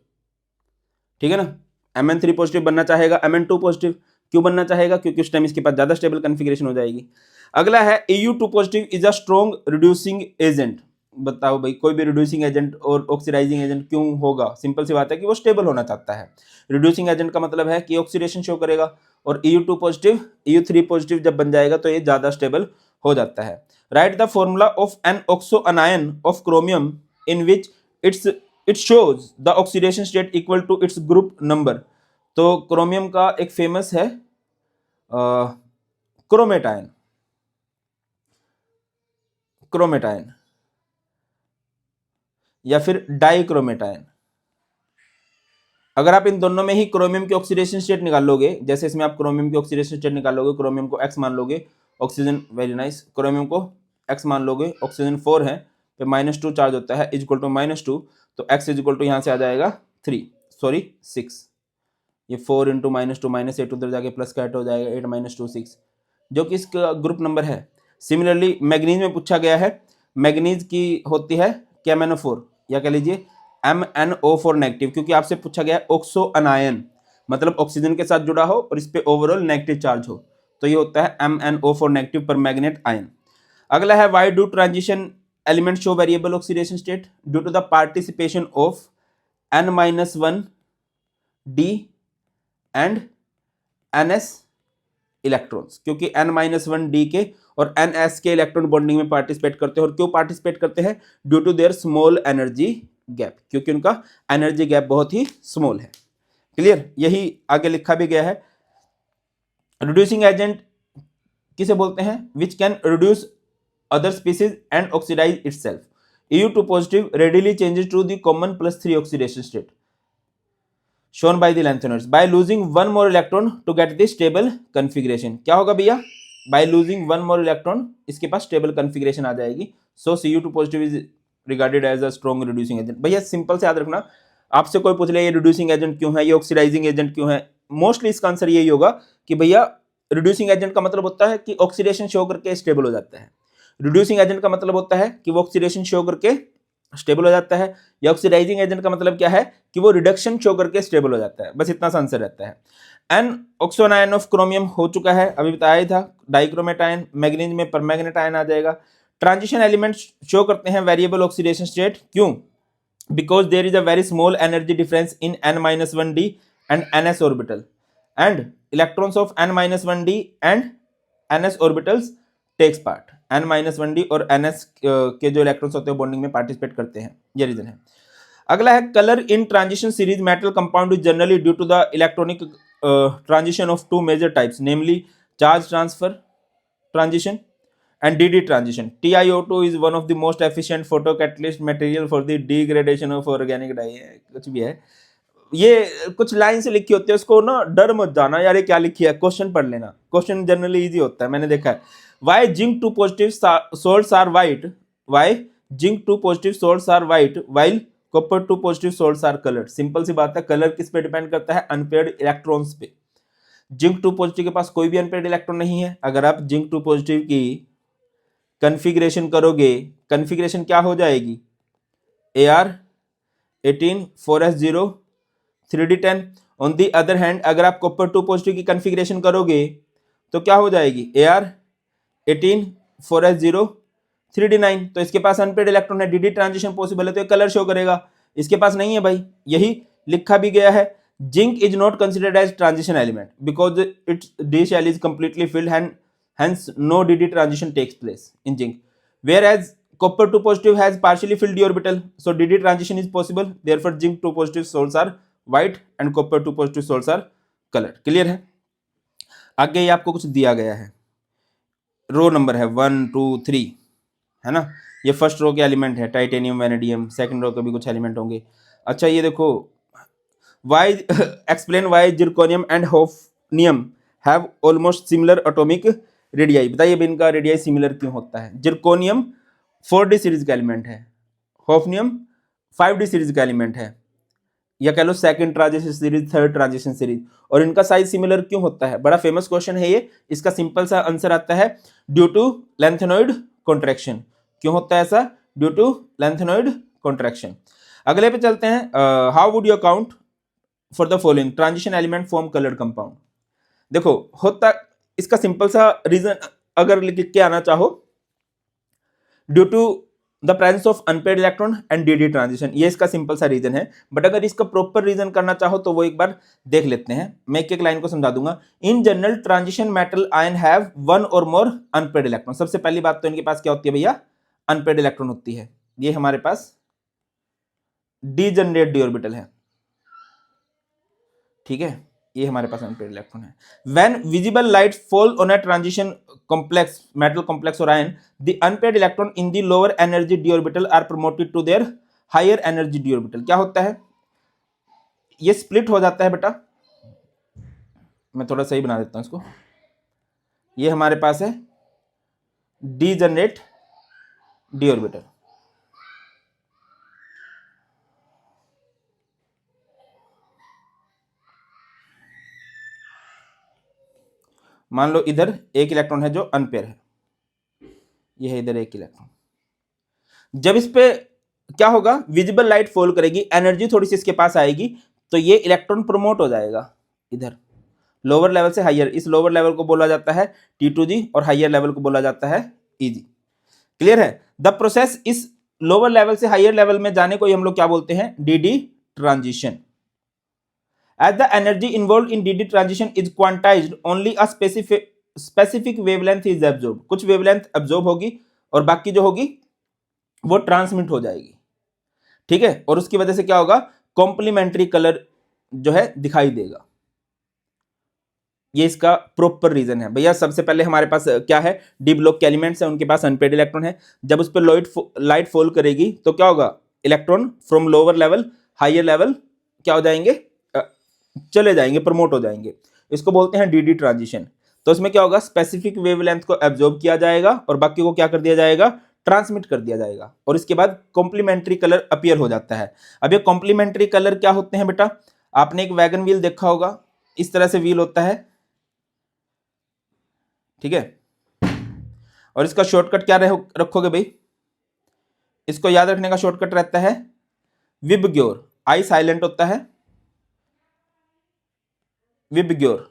Speaker 1: ठीक है ना, Mn3 पॉजिटिव बनना चाहेगा Mn2 पॉजिटिव, क्यों बनना चाहेगा, क्योंकि उस टाइम इसके पास ज्यादा स्टेबल कॉन्फ़िगरेशन हो जाएगी। अगला है Au2 positive is a strong reducing agent. बताओ भाई, कोई भी रिड्यूसिंग एजेंट और ऑक्सीडाइजिंग एजेंट क्यों होगा, सिंपल सी बात है कि वो स्टेबल होना चाहता है। रिड्यूसिंग एजेंट का मतलब है कि ऑक्सीडेशन शो करेगा, और Au2 पॉजिटिव Au3 पॉजिटिव जब बन जाएगा तो ये ज्यादा स्टेबल हो जाता है। Write the formula of an oxo anion of chromium in which it shows the oxidation state equal to its group number. तो क्रोमियम का एक फेमस है क्रोमेटायन, या फिर डाइक्रोमेटायन। अगर आप इन दोनों में ही क्रोमियम की ऑक्सीडेशन स्टेट निकाल लोगे, जैसे इसमें आप क्रोमियम की ऑक्सीडेशन स्टेट निकाल लोगे, क्रोमियम को x मान लोगे, ऑक्सीजन वेरी नाइस, क्रोमियम को x मान लोगे, ऑक्सीजन 4 है तो -2 चार्ज होता है इज इक्वल टू -2, तो x इज इक्वल टू यहाँ से आ जाएगा 6, ये 4 इंटू -2 -8 उधर जाके प्लस का 8 हो जाएगा, 8 -2 6, जो कि इसका ग्रुप नंबर है। सिमिलरली मैग्नीज में पूछा गया है, मैग्नीज की होती है KMnO4 या कह लीजिए MnO4 नेगेटिव, क्योंकि आपसे पूछा गया है ऑक्सो अनायन, मतलब ऑक्सीजन के साथ जुड़ा हो और इस पे ओवरऑल नेगेटिव चार्ज हो, तो ये होता है MnO4 नेगेटिव पर मैग्नेट आयन। अगला है why do transition element show variable oxidation state, due to the participation of N-1D and NS electrons, क्योंकि N-1D के और NS के इलेक्ट्रॉन बॉन्डिंग में पार्टिसिपेट करते हैं, और क्यों पार्टिसिपेट करते हैं, due to their small energy gap, क्योंकि उनका एनर्जी गैप बहुत ही स्मॉल है। क्लियर, यही आगे लिखा भी गया है। रिड्यूसिंग एजेंट किसे बोलते हैं, which can reduce other species and oxidise itself. Au2 positive readily changes to the common +3 oxidation state shown by the lengtheners by losing one more electron to get the stable configuration। क्या होगा भैया, by losing one more electron इसके पास stable configuration आ जाएगी। so Cu2 positive is regarded as a strong reducing agent। भैया simple से याद रखना, आपसे कोई पूछ ले ये रिड्यूसिंग एजेंट क्यों है, ये ऑक्सीडाइजिंग एजेंट क्यों है, मोस्टली इसका आंसर यही होगा कि भैया रिड्यूसिंग एजेंट का मतलब होता है कि ऑक्सीडेशन शो करके स्टेबल हो जाता है, रिड्यूसिंग एजेंट का मतलब होता है कि वो ऑक्सीडेशन शो करके स्टेबल हो जाता है, या ऑक्सीडाइजिंग एजेंट का मतलब क्या है कि वो रिडक्शन शो करके स्टेबल हो जाता है, बस इतना सा आंसर रहता है। An oxo anion of chromium हो चुका है, अभी बताया ही था, डाइक्रोमेटायन, मैग्नीज में परमैग्नेट आयन आ जाएगा। ट्रांजिशन एलिमेंट शो करते हैं वेरिएबल ऑक्सीडेशन स्टेट, क्यों, because there is a very small energy difference in N-1D and NS orbital, and electrons of N-1D and NS orbitals takes part, N-1D और NS के जो electrons होते हैं bonding में participate करते हैं, ये रीजन है। अगला है colour in transition series metal compound is generally due to the electronic transition of 2 major types, namely charge transfer transition and DD transition। TiO2 is one of the most efficient photocatalyst material for the degradation of organic dye, कुछ भी है, ये कुछ line से लिखी होती है, उसको ना डर मत जाना यार ये क्या लिखी है, क्वेश्चन पढ़ लेना, क्वेश्चन जनरली इजी होता है, मैंने देखा है। Why zinc two positive salts are white, why zinc two positive salts are white while copper two positive salts are coloured. Simple सी बात है, कलर किस पे डिपेंड करता है, अनपेयर्ड इलेक्ट्रॉन्स पे। जिंक टू पॉजिटिव के पास कोई भी अनपेयर्ड इलेक्ट्रॉन नहीं है। अगर आप जिंक टू पॉजिटिव की कन्फिग्रेशन करोगे, कन्फिग्रेशन क्या हो जाएगी, AR18 4s0 3d10। On the other hand अगर आप कॉपर टू पॉजिटिव की कन्फिग्रेशन करोगे तो क्या हो जाएगी, AR18 4s0 3d9। तो इसके पास अनपेयर्ड इलेक्ट्रॉन है, DD ट्रांजिशन पॉसिबल है, तो ये कलर शो करेगा। इसके पास नहीं है भाई, यही लिखा भी गया है, zinc is not considered as transition element because its d shell is completely filled and hence no DD transition takes place in zinc, whereas copper to positive has partially filled d orbital, so DD transition is possible, therefore zinc to positive soles are white and copper to positive soles are colored। Clear है। आगे ये आपको कुछ दिया गया है, रो number है 1 2 3 है ना, ये फर्स्ट रो के एलिमेंट है, टाइटेनियम वैनेडियम, सेकंड रो के भी कुछ एलिमेंट होंगे। अच्छा ये देखो, why explain why zirconium and hafnium have almost similar atomic radii. बताइए अब इनका रेडियाई सिमिलर क्यों होता है। जिरकोनियम 4D सीरीज का एलिमेंट है, होफनियम 5D सीरीज का एलिमेंट है, या कह लो second transition series, third transition series, और इनका साइज सिमिलर क्यों होता है। बड़ा फेमस क्वेश्चन है ये, इसका सिंपल सा आंसर आता है ड्यू टू लेंथेनॉइड कॉन्ट्रैक्शन। क्यों होता है ऐसा, ड्यू टू लेंथेनॉइड कॉन्ट्रैक्शन। अगले पे चलते हैं, how would you account for the following transition element form coloured compound. देखो होता, इसका सिंपल सा रीजन अगर लिख के आना चाहो, due to the presence of unpaired electron and DD transition, ये इसका सिंपल सा रीजन है। बट अगर इसका प्रॉपर रीजन करना चाहो तो वो एक बार देख लेते हैं, मैं एक एक लाइन को समझा दूंगा। In general transition metal ion have one और मोर अनपेयर्ड इलेक्ट्रॉन। सबसे पहली बात तो इनके पास क्या होती है भैया, अनपेयर्ड इलेक्ट्रॉन होती है। ये हमारे पास डीजनरेट d ऑर्बिटल है, ठीक है, ये हमारे पास अनपेयर्ड इलेक्ट्रॉन है। When visible light fall on a transition complex, metal complex और ion, the unpaired electron in the lower energy d orbital are promoted to their higher energy d orbital. क्या होता है, ये स्प्लिट हो जाता है बेटा, मैं थोड़ा सही बना देता हूं इसको। ये हमारे पास है डीजनरेट d ऑर्बिटल, मान लो इधर एक इलेक्ट्रॉन है जो अनपेयर है, ये है इधर एक इलेक्ट्रॉन। जब इस पे क्या होगा, विजिबल लाइट फॉल करेगी, एनर्जी थोड़ी सी इसके पास आएगी, तो ये इलेक्ट्रॉन प्रमोट हो जाएगा इधर लोअर लेवल से हायर। इस लोअर लेवल को बोला जाता है T2G और हायर लेवल को बोला जाता है EG। क्लियर है। द प्रोसेस इस लोअर लेवल से हायर लेवल में जाने को ही हम लोग क्या बोलते हैं, DD transition. As the energy involved in DD transition is quantized, only a specific wavelength is absorbed। कुछ वेवलेंथ अब्जॉर्ब होगी और बाकी जो होगी वो ट्रांसमिट हो जाएगी, ठीक है। और उसकी वजह से क्या होगा, कॉम्प्लीमेंट्री कलर जो है दिखाई देगा। ये इसका प्रॉपर रीजन है भैया। सबसे पहले हमारे पास क्या है, डी ब्लॉक के एलिमेंट्स हैं, उनके पास अनपेयर्ड इलेक्ट्रॉन है। जब उस पर लाइट फॉल करेगी तो क्या होगा, electron from lower level higher level क्या हो जाएंगे, चले जाएंगे, प्रमोट हो जाएंगे। इसको बोलते हैं DD ट्रांजिशन। तो इसमें क्या होगा, स्पेसिफिक वेवलेंथ को एब्जॉर्ब किया जाएगा और बाकी को क्या कर दिया जाएगा, ट्रांसमिट कर दिया जाएगा, और इसके बाद कॉम्प्लीमेंट्री कलर अपीयर हो जाता है। अब ये कॉम्प्लीमेंट्री कलर क्या होते हैं बेटा, आपने एक वैगन व्हील देखा होगा, इस तरह से व्हील होता है, ठीक है, और इसका शॉर्टकट क्या रखोगे भाई, इसको याद रखने का शॉर्टकट रहता है विबग्योर। आई साइलेंट होता है, विबग्योर।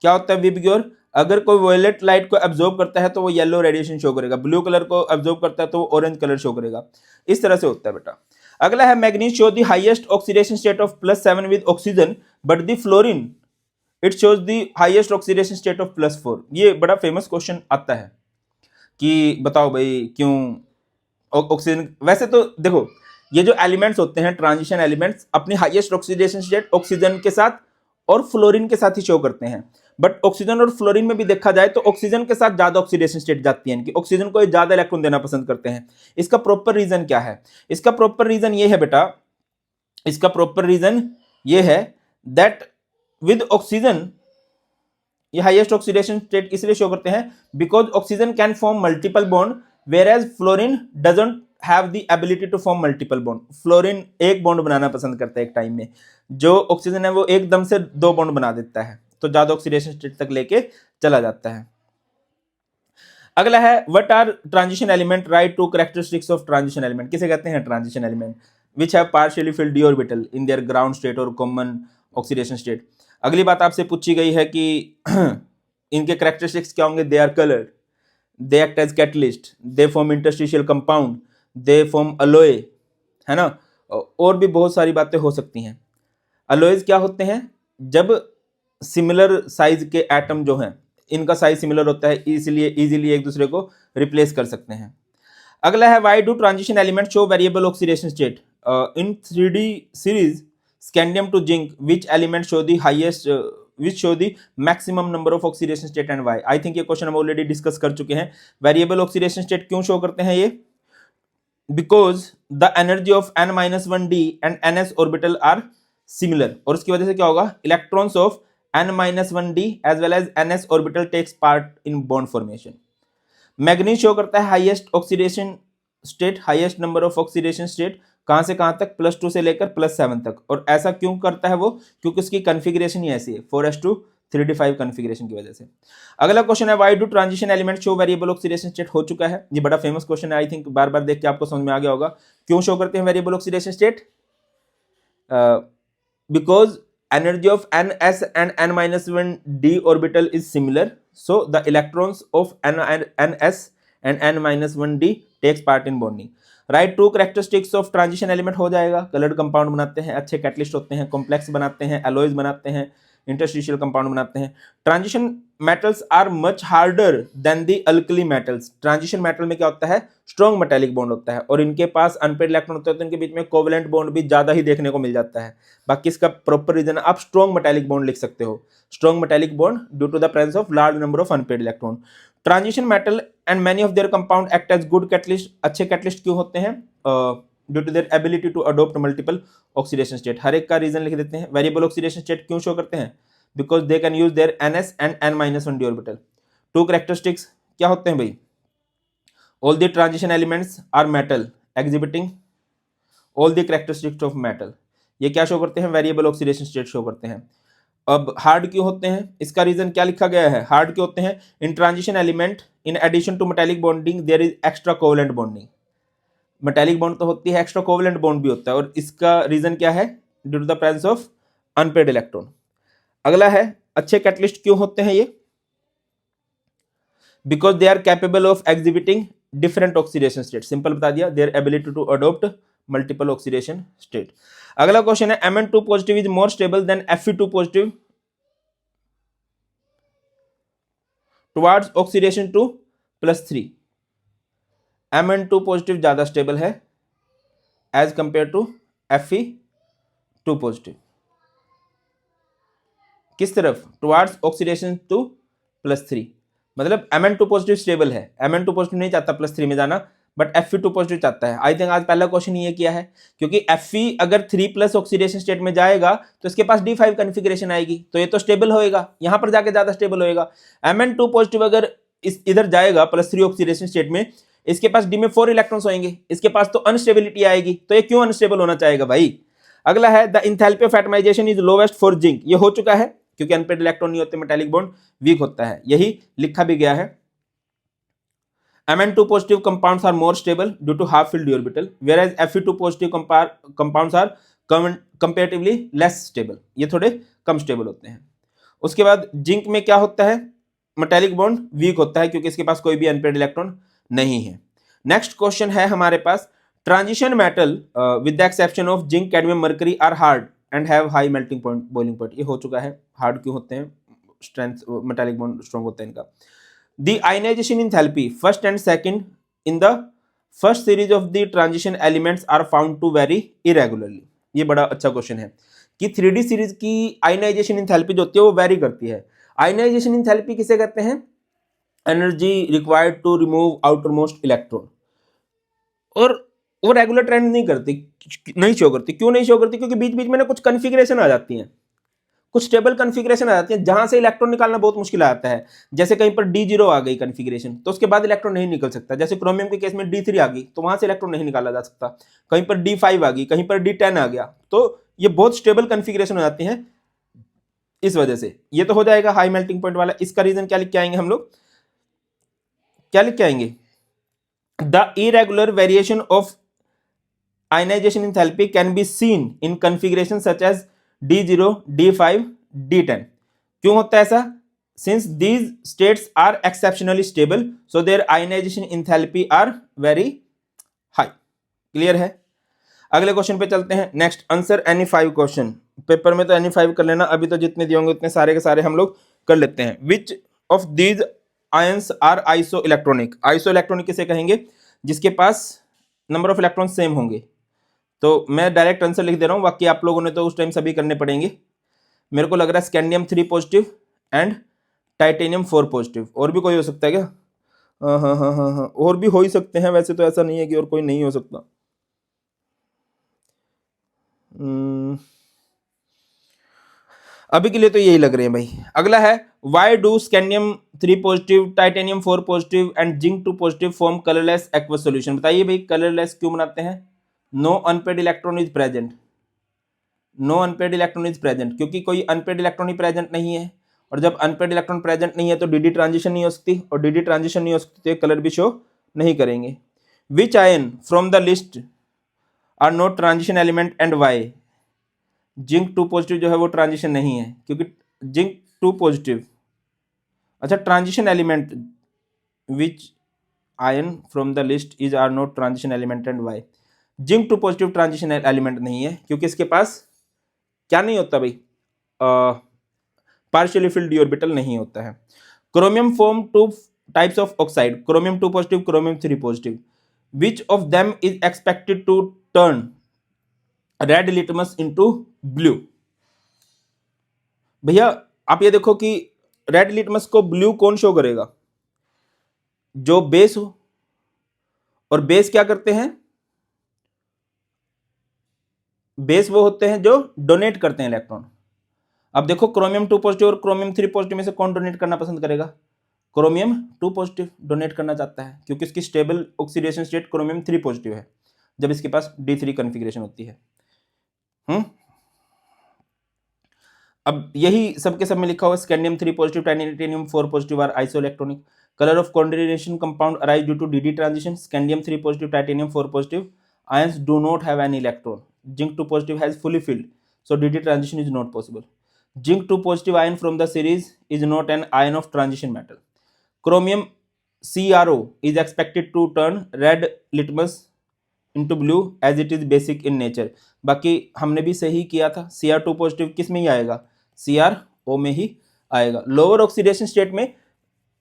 Speaker 1: क्या होता है विबग्योर, अगर कोई वॉयलेट लाइट को एब्जॉर्ब करता है तो वो येलो रेडिएशन शो करेगा, ब्लू कलर को एब्जॉर्ब करता है तो वो ऑरेंज कलर शो करेगा। इस तरह से होता है बेटा। अगला है manganese show the highest oxidation state of +7 with oxygen, but the fluorine it shows the highest oxidation state of +4। ये बड़ा फेमस क्वेश्चन आता है कि बताओ भाई क्यों ऑक्सीजन। वैसे तो देखो, ये जो एलिमेंट्स होते हैं ट्रांजिशन एलिमेंट्स, अपनी हाईएस्ट ऑक्सीडेशन स्टेट ऑक्सीजन के साथ और फ्लोरीन के साथ ही शो करते हैं। बट ऑक्सीजन और फ्लोरीन में भी देखा जाए तो ऑक्सीजन के साथ ज्यादा ऑक्सीडेशन स्टेट जाती है इनकी, ऑक्सीजन को ज्यादा इलेक्ट्रॉन देना पसंद करते हैं। इसका प्रॉपर रीजन क्या है, इसका प्रॉपर रीजन ये है बेटा, इसका प्रॉपर रीजन ये है दैट विद ऑक्सीजन, ये हाईएस्ट ऑक्सीडेशन स्टेट इसलिए शो करते हैं because oxygen can form multiple bond whereas fluorine doesn't have the ability to form multiple bond. Fluorine एक बॉन्ड बनाना पसंद करता है एक टाइम में, जो ऑक्सीजन है वो एकदम से दो बॉन्ड बना देता है, तो ज्यादा ऑक्सीडेशन स्टेट तक लेके चला जाता है। अगला है what are transition element, write two characteristics of transition element. किसे कहते हैं transition element? Which have partially filled D orbital in their ground state और कॉमन ऑक्सीडेशन स्टेट। अगली बात आपसे पूछी गई है कि इनके कैरेक्टरिस्टिक्स क्या होंगे? They are coloured, they act as catalyst, they form interstitial compound, they form alloy, है ना, और भी बहुत सारी बातें हो सकती हैं। अलोएज क्या होते हैं? जब सिमिलर साइज के एटम जो हैं इनका साइज सिमिलर होता है, इसलिए इजीली एक दूसरे को रिप्लेस कर सकते हैं। अगला है why do transition element show variable oxidation state in 3D series scandium to zinc, which element show the highest which show the maximum number of oxidation state and why. I think ये question हम already discuss कर चुके हैं। Variable oxidation state क्यों show करते हैं ये? Because the energy of n-1d and ns orbital are similar, और उसकी वजह से क्या होगा? Electrons of n-1d as well as ns orbital takes part in bond formation. Manganese show करता है highest oxidation state, highest number of oxidation state, कहां से कहां तक? +2 से लेकर +7 तक। और ऐसा क्यों करता है वो? क्योंकि उसकी कॉन्फ़िगरेशन ही ऐसी है, 4s2 3d5 कॉन्फ़िगरेशन की वजह से। अगला क्वेश्चन है why do transition element show variable oxidation state. हो चुका है, ये बड़ा फेमस क्वेश्चन है, आई थिंक बार बार देख के आपको समझ में आ गया होगा क्यों शो करते हैं variable oxidation state. Because energy of ns and n-1d orbital is similar, so the electrons of ns and n-1d takes part in bonding. Right two characteristics of transition element हो जाएगा, कलर्ड कंपाउंड बनाते हैं, अच्छे catalyst होते हैं, complex बनाते हैं, alloys बनाते हैं, इंटरस्टिशियल कंपाउंड बनाते हैं। Transition metals are much harder than the alkali metals. Transition metal में क्या होता है? स्ट्रॉन्ग मेटेलिक बॉन्ड होता है, और इनके पास अनपेड इलेक्ट्रॉन होते हैं, तो इनके बीच में कोवेलेंट बॉन्ड भी ज्यादा ही देखने को मिल जाता है। बाकी इसका प्रॉपर रीजन आप स्ट्रॉन्ग मेटेलिक बॉन्ड लिख सकते हो, strong metallic bond due to the presence of large number of unpaired electron. Transition metal and many of their compound act as good catalyst. अच्छे कैटलिस्ट क्यों होते हैं? Due to their ability to adopt multiple oxidation state. हर एक का reason लिख देते हैं। वेरिएबल ऑक्सीडेशन स्टेट क्यों शो करते हैं? Because they can use there ns and n-1d orbital. Two characteristics क्या होते हैं भाई? All the transition elements are metal exhibiting all the characteristics of metal. ये क्या शो करते हैं? वेरिएबल ऑक्सीडेशन स्टेट शो करते हैं। अब हार्ड क्यों होते हैं? इसका रीजन क्या लिखा गया है? हार्ड क्यों होते हैं? In transition element in addition to metallic bonding there is extra covalent bonding. Metallic bond तो होती है, एक्स्ट्रा कोवेलेंट बॉन्ड भी होता है, और इसका रीजन क्या है? Due to the presence of unpaired electron. अगला है अच्छे कैटलिस्ट क्यों होते हैं ये? Because they are capable of exhibiting different oxidation state. Simple बता दिया, their ability to adopt multiple oxidation state. अगला क्वेश्चन है Mn2 positive is more stable than Fe2 positive towards oxidation to +3। Mn2 positive ज्यादा stable है as compare to Fe2 positive. किस तरफ? Towards oxidation to +3। मतलब Mn2 positive stable है, Mn2 positive नहीं चाहता +3 में जाना, बट Fe2 पॉजिटिव चाहता है। आई थिंक आज पहला क्वेश्चन ये किया है, क्योंकि Fe अगर 3+ ऑक्सीडेशन स्टेट में जाएगा तो इसके पास D5 कॉन्फ़िगरेशन आएगी, तो ये तो स्टेबल होएगा, यहां पर जाके ज्यादा स्टेबल होएगा। Mn2 पॉजिटिव अगर इधर जाएगा +3 ऑक्सीडेशन स्टेट में, इसके पास D में 4 इलेक्ट्रॉन्स होंगे, इसके पास तो अनस्टेबिलिटी आएगी, तो ये क्यों अनस्टेबल होना चाहेगा भाई? अगला है the enthalpy of atomisation is lowest for zinc. ये हो चुका है, क्योंकि अनपेड इलेक्ट्रॉन नहीं होते, मेटालिक बॉन्ड वीक होता है, यही लिखा भी गया है। Mn2 positive compounds are more stable due to half filled d orbital, whereas Fe2 positive compounds are comparatively less stable, ये थोड़े कम स्टेबल होते हैं। उसके बाद जिंक में क्या होता है? मेटालिक बॉन्ड वीक होता है, क्योंकि इसके पास कोई भी अनपेड इलेक्ट्रॉन नहीं है। नेक्स्ट क्वेश्चन है हमारे पास, transition metal with the exception of zinc, cadmium, mercury are hard and have high melting point, boiling point. ये हो चुका है। हार्ड क्यों होते हैं? स्ट्रेंथ, मेटालिक बॉन्ड स्ट्रॉन्ग होता है इनका। The ionisation enthalpy first and second in the first series of the transition elements are found to very irregularly. ये बड़ा अच्छा क्वेश्चन है कि 3D सीरीज की आयनाइजेशन एंथैल्पी जो होती है वो वेरी करती है। आयनाइजेशन एंथैल्पी किसे कहते हैं? Energy required to remove outer most electron. और वो रेगुलर ट्रेंड नहीं करती, नहीं शो करती। क्यों नहीं शो करती? क्योंकि बीच बीच में ना कुछ कन्फिग्रेशन आ जाती हैं, कुछ स्टेबल कन्फिग्रेशन आ जाती है जहां से इलेक्ट्रॉन निकालना बहुत मुश्किल आता है। जैसे कहीं पर D0 आ गई कन्फिग्रेशन, तो उसके बाद इलेक्ट्रॉन नहीं निकल सकता। जैसे क्रोमियम के केस में D3 आ गई, तो वहां से इलेक्ट्रॉन नहीं निकाला जा सकता। कहीं पर D5 आ गई, कहीं पर D10 आ गया, तो ये बहुत स्टेबल कन्फिग्रेशन हो जाती है। इस वजह से ये तो हो जाएगा हाई मेल्टिंग पॉइंट वाला। इसका रीजन क्या लिख के आएंगे हम लोग? क्या लिख के आएंगे? The irregular variation of ionization enthalpy can be seen in configurations such as D0, D5, D10. क्यों होता है ऐसा? Since these states are exceptionally stable, so their ionization enthalpy are very high. Clear है? अगले क्वेश्चन पे चलते हैं। Next, answer any 5 question. Paper में तो एनी 5 कर लेना, अभी तो जितने दिए होंगे उतने सारे के सारे हम लोग कर लेते हैं। Which of these ions are isoelectronic? Isoelectronic किसे कहेंगे? जिसके पास नंबर ऑफ इलेक्ट्रॉन सेम होंगे। तो मैं डायरेक्ट आंसर लिख दे रहा हूं, बाकी आप लोगों ने तो उस टाइम सभी करने पड़ेंगे। मेरे को लग रहा है scandium 3 positive and titanium 4 positive. और भी कोई हो सकता है क्या? हाँ, और भी हो ही सकते हैं, वैसे तो ऐसा नहीं है कि और कोई नहीं हो सकता। अभी के लिए तो यही लग रहे हैं भाई। अगला है, why do scandium 3 positive, titanium 4 positive and zinc 2 positive form colourless aqueous solution? बताइए भाई, कलरलेस क्यों बनाते हैं? No unpaired electron is present. No unpaired electron is present, क्योंकि कोई अनपेड इलेक्ट्रॉन ही प्रेजेंट नहीं है। और जब अनपेड इलेक्ट्रॉन प्रेजेंट नहीं है तो डीडी ट्रांजिशन नहीं हो सकती, और डीडी ट्रांजिशन नहीं हो सकती तो कलर भी शो नहीं करेंगे। Which ion from the list are not transition element and why? Zinc 2 positive जो है वो ट्रांजिशन नहीं है, क्योंकि जिंक 2 पॉजिटिव, अच्छा transition element, which ion from the list is are not transition element and why? Zinc 2 positive transition element नहीं है, क्योंकि इसके पास क्या नहीं होता भाई? पार्शियली फिल्ड डी ऑर्बिटल नहीं होता है। Chromium form 2 types of oxide, chromium 2 positive, chromium 3 positive. Which of them is expected to turn red litmus into blue? भैया आप ये देखो कि रेड लिटमस को ब्लू कौन शो करेगा? जो बेस हो। और बेस क्या करते हैं? बेस वो होते हैं जो डोनेट करते हैं इलेक्ट्रॉन। अब देखो क्रोमियम 2 पॉजिटिव और क्रोमियम 3 पॉजिटिव में से कौन डोनेट करना पसंद करेगा? क्रोमियम 2 पॉजिटिव डोनेट करना चाहता है, क्योंकि इसकी stable oxidation state chromium 3 positive है जब इसके पास D3 कॉन्फ़िगरेशन होती है। अब यही सबके सब में लिखा हुआ, scandium 3 positive, titanium 4 positive are isoelectronic. Colour of coordination compound arise due to DD transition. Scandium 3 positive, titanium 4 positive ions do not have any electron. Zinc 2 positive has fully filled, so DD transition is not possible. Zinc 2 positive ion from the series is not an ion of transition metal. Chromium CRO is expected to turn red litmus into blue as it is basic in nature. बाकी हमने भी सही किया था, Cr2 positive किस में ही आएगा? CrO में ही आएगा। लोअर ऑक्सीडेशन स्टेट में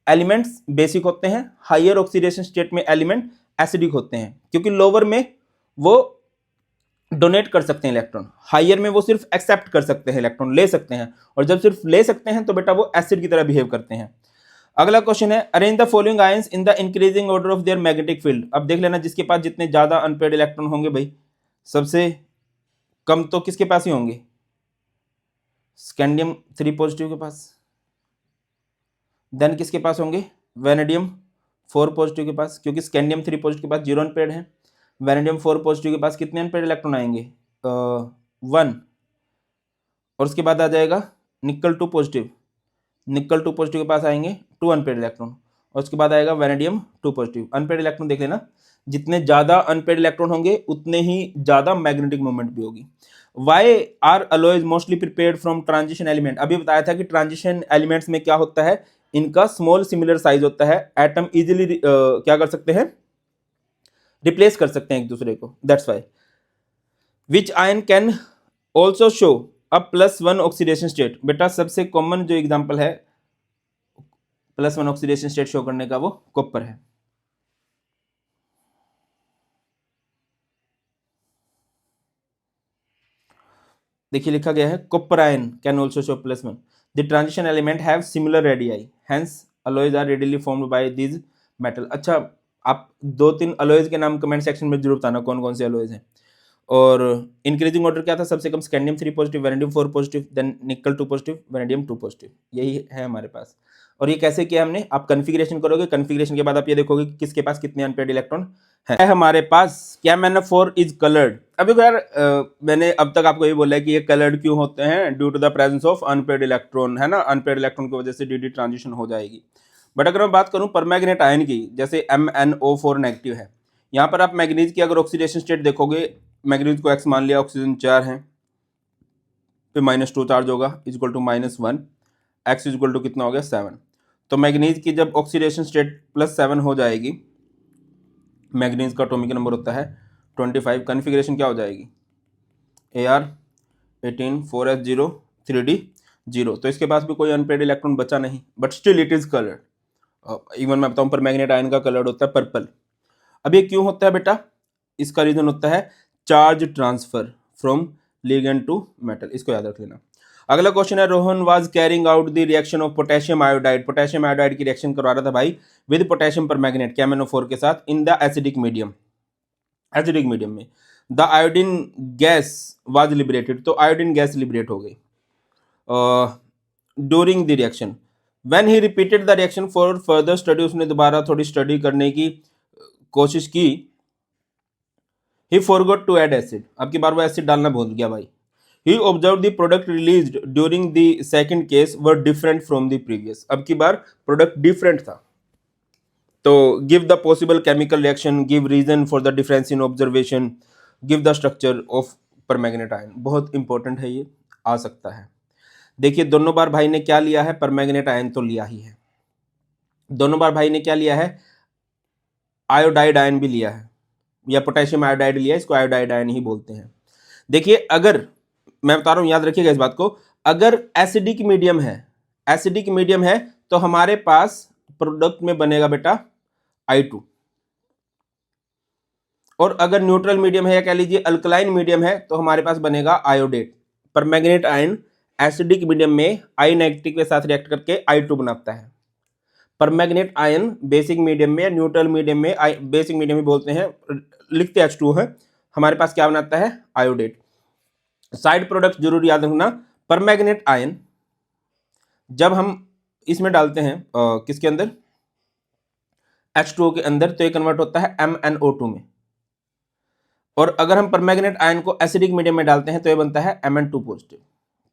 Speaker 1: एलिमेंट्स बेसिक होते हैं, हायर ऑक्सीडेशन स्टेट में एलिमेंट एसिडिक होते हैं, क्योंकि लोअर में वो डोनेट कर सकते हैं इलेक्ट्रॉन, हायर में वो सिर्फ एक्सेप्ट कर सकते हैं इलेक्ट्रॉन, ले सकते हैं। और जब सिर्फ ले सकते हैं तो बेटा वो एसिड की तरह बिहेव करते हैं। अगला क्वेश्चन है, arrange the following ions in the increasing order of their magnetic field. अब देख लेना, जिसके पास जितने ज्यादा अनपेड इलेक्ट्रॉन होंगे भाई, सबसे कम तो किसके पास ही होंगे? स्कैंडियम 3 पॉजिटिव के पास। देन किसके पास होंगे? वेनेडियम 4 पॉजिटिव के पास, क्योंकि स्कैंडियम 3 पॉजिटिव के पास 0 अनपेड है। वेनेडियम 4 पॉजिटिव के पास कितने अनपेड इलेक्ट्रॉन आएंगे? 1। और उसके बाद आ जाएगा निकल 2 पॉजिटिव, निकल 2 पॉजिटिव के पास आएंगे 2 अनपेड इलेक्ट्रॉन। और उसके बाद आएगा वेनेडियम 2 पॉजिटिव। अनपेड इलेक्ट्रॉन देख लेना, जितने ज़्यादा अनपेड इलेक्ट्रॉन होंगे उतने ही ज़्यादा मैग्नेटिक मूवमेंट भी होगी। Why are alloys mostly prepared from transition element? अभी बताया था कि ट्रांजिशन एलिमेंट्स में क्या होता है, इनका स्मॉल सिमिलर साइज होता है, एटम इजीली क्या कर सकते हैं? रिप्लेस कर सकते हैं एक दूसरे को, that's why. Which ion can also show a +1 oxidation state? बेटा सबसे कॉमन जो एग्जांपल है +1 ऑक्सीडेशन स्टेट शो करने का वो कॉपर है। देखिए लिखा गया है, copper ion can also show +1। The transition element have similar radii, hence alloys are readily formed by these metal। अच्छा आप 2-3 अलॉयज के नाम कमेंट सेक्शन में जरूर बताना कौन कौन से अलॉयज हैं। और इंक्रीजिंग ऑर्डर क्या था, सबसे कम scandium 3 positive, vanadium 4 positive, then nickel 2 positive, vanadium 2 positive, यही है हमारे पास। और ये कैसे किया हमने, आप कन्फिग्रेशन करोगे, कन्फिग्रेशन के बाद आप ये देखोगे कि किसके पास कितने अनपेयर्ड इलेक्ट्रॉन है हमारे पास। क्या MnO4 इज कलर्ड। अब देखो यार, मैंने अब तक आपको ये बोला है कि ये कलर्ड क्यों होते हैं, due to the presence of unpaired electron, है ना, अनपेयर्ड इलेक्ट्रॉन की वजह से डी ट्रांजिशन हो जाएगी। बट अगर मैं बात करूं परमैग्नेट आयन की, जैसे MnO4 नेगेटिव है, यहाँ पर आप मैग्नीज की अगर ऑक्सीडेशन स्टेट देखोगे, मैग्नीज को X मान लिया, ऑक्सीजन 4 है, फिर -2 चार्ज होगा equal to -1, X equal to कितना हो गया 7। तो मैग्नीज की जब ऑक्सीडेशन स्टेट +7 हो जाएगी, मैग्नीज का एटॉमिक नंबर होता है 25, कन्फिग्रेशन क्या हो जाएगी Ar 18 4s0 3d0। तो इसके पास भी कोई अनपेयर्ड इलेक्ट्रॉन बचा नहीं, but still it is coloured. Even मैं बताऊं परमैग्नेट आयन का कलर होता है पर्पल। अब ये क्यों होता है बेटा, इसका रीजन होता है charge transfer from ligand to metal, इसको याद रख लेना। अगला क्वेश्चन है, Rohan was carrying out the reaction of potassium iodide, potassium iodide की रिएक्शन करवा रहा था भाई विद पोटेशियम परमैग्नेट KMnO4 के साथ in the acidic medium, acidic medium में the iodine gas was liberated, तो आयोडीन गैस लिबरेट हो गई during the reaction. When he repeated the reaction for further study, उसने दोबारा थोड़ी स्टडी करने की कोशिश की, he forgot to add acid, अब की बार वो एसिड डालना भूल गया भाई। He observe the product released during the second case were different from the previous, अब की बार प्रोडक्ट डिफरेंट था। तो give the possible chemical reaction, give reason for the difference in observation, give the structure of permanganate ion, बहुत important है, ये आ सकता है। देखिए दोनों बार भाई ने क्या लिया है, परमैग्नेट आयन तो लिया ही है, दोनों बार भाई ने क्या लिया है, आयोडाइड आयन भी लिया है, या पोटेशियम आयोडाइड लिया है, इसको आयोडाइड आयन ही बोलते हैं। देखिए अगर मैं बता रहा हूं, याद रखिएगा इस बात को, अगर एसिडिक मीडियम है, एसिडिक मीडियम है तो हमारे पास प्रोडक्ट में बनेगा बेटा I2, और अगर न्यूट्रल मीडियम है या कह लीजिए अल्कलाइन मीडियम है तो हमारे पास बनेगा आयोडेट। परमैग्नेट आयन एसिडिक मीडियम में I नेगेटिव के साथ रिएक्ट करके I2 बनाता है। परमैग्नेट आयन बेसिक मीडियम में, न्यूट्रल मीडियम में, बेसिक मीडियम में बोलते हैं, लिखते H2 है, हमारे पास क्या बनाता है आयोडेट। साइड प्रोडक्ट जरूर याद रखना, परमैग्नेट आयन जब हम इसमें डालते हैं किसके अंदर, H2O के अंदर, तो ये कन्वर्ट होता है MnO2 में, और अगर हम परमैग्नेट आयन को एसिडिक मीडियम में डालते हैं तो ये बनता है Mn2 पॉजिटिव।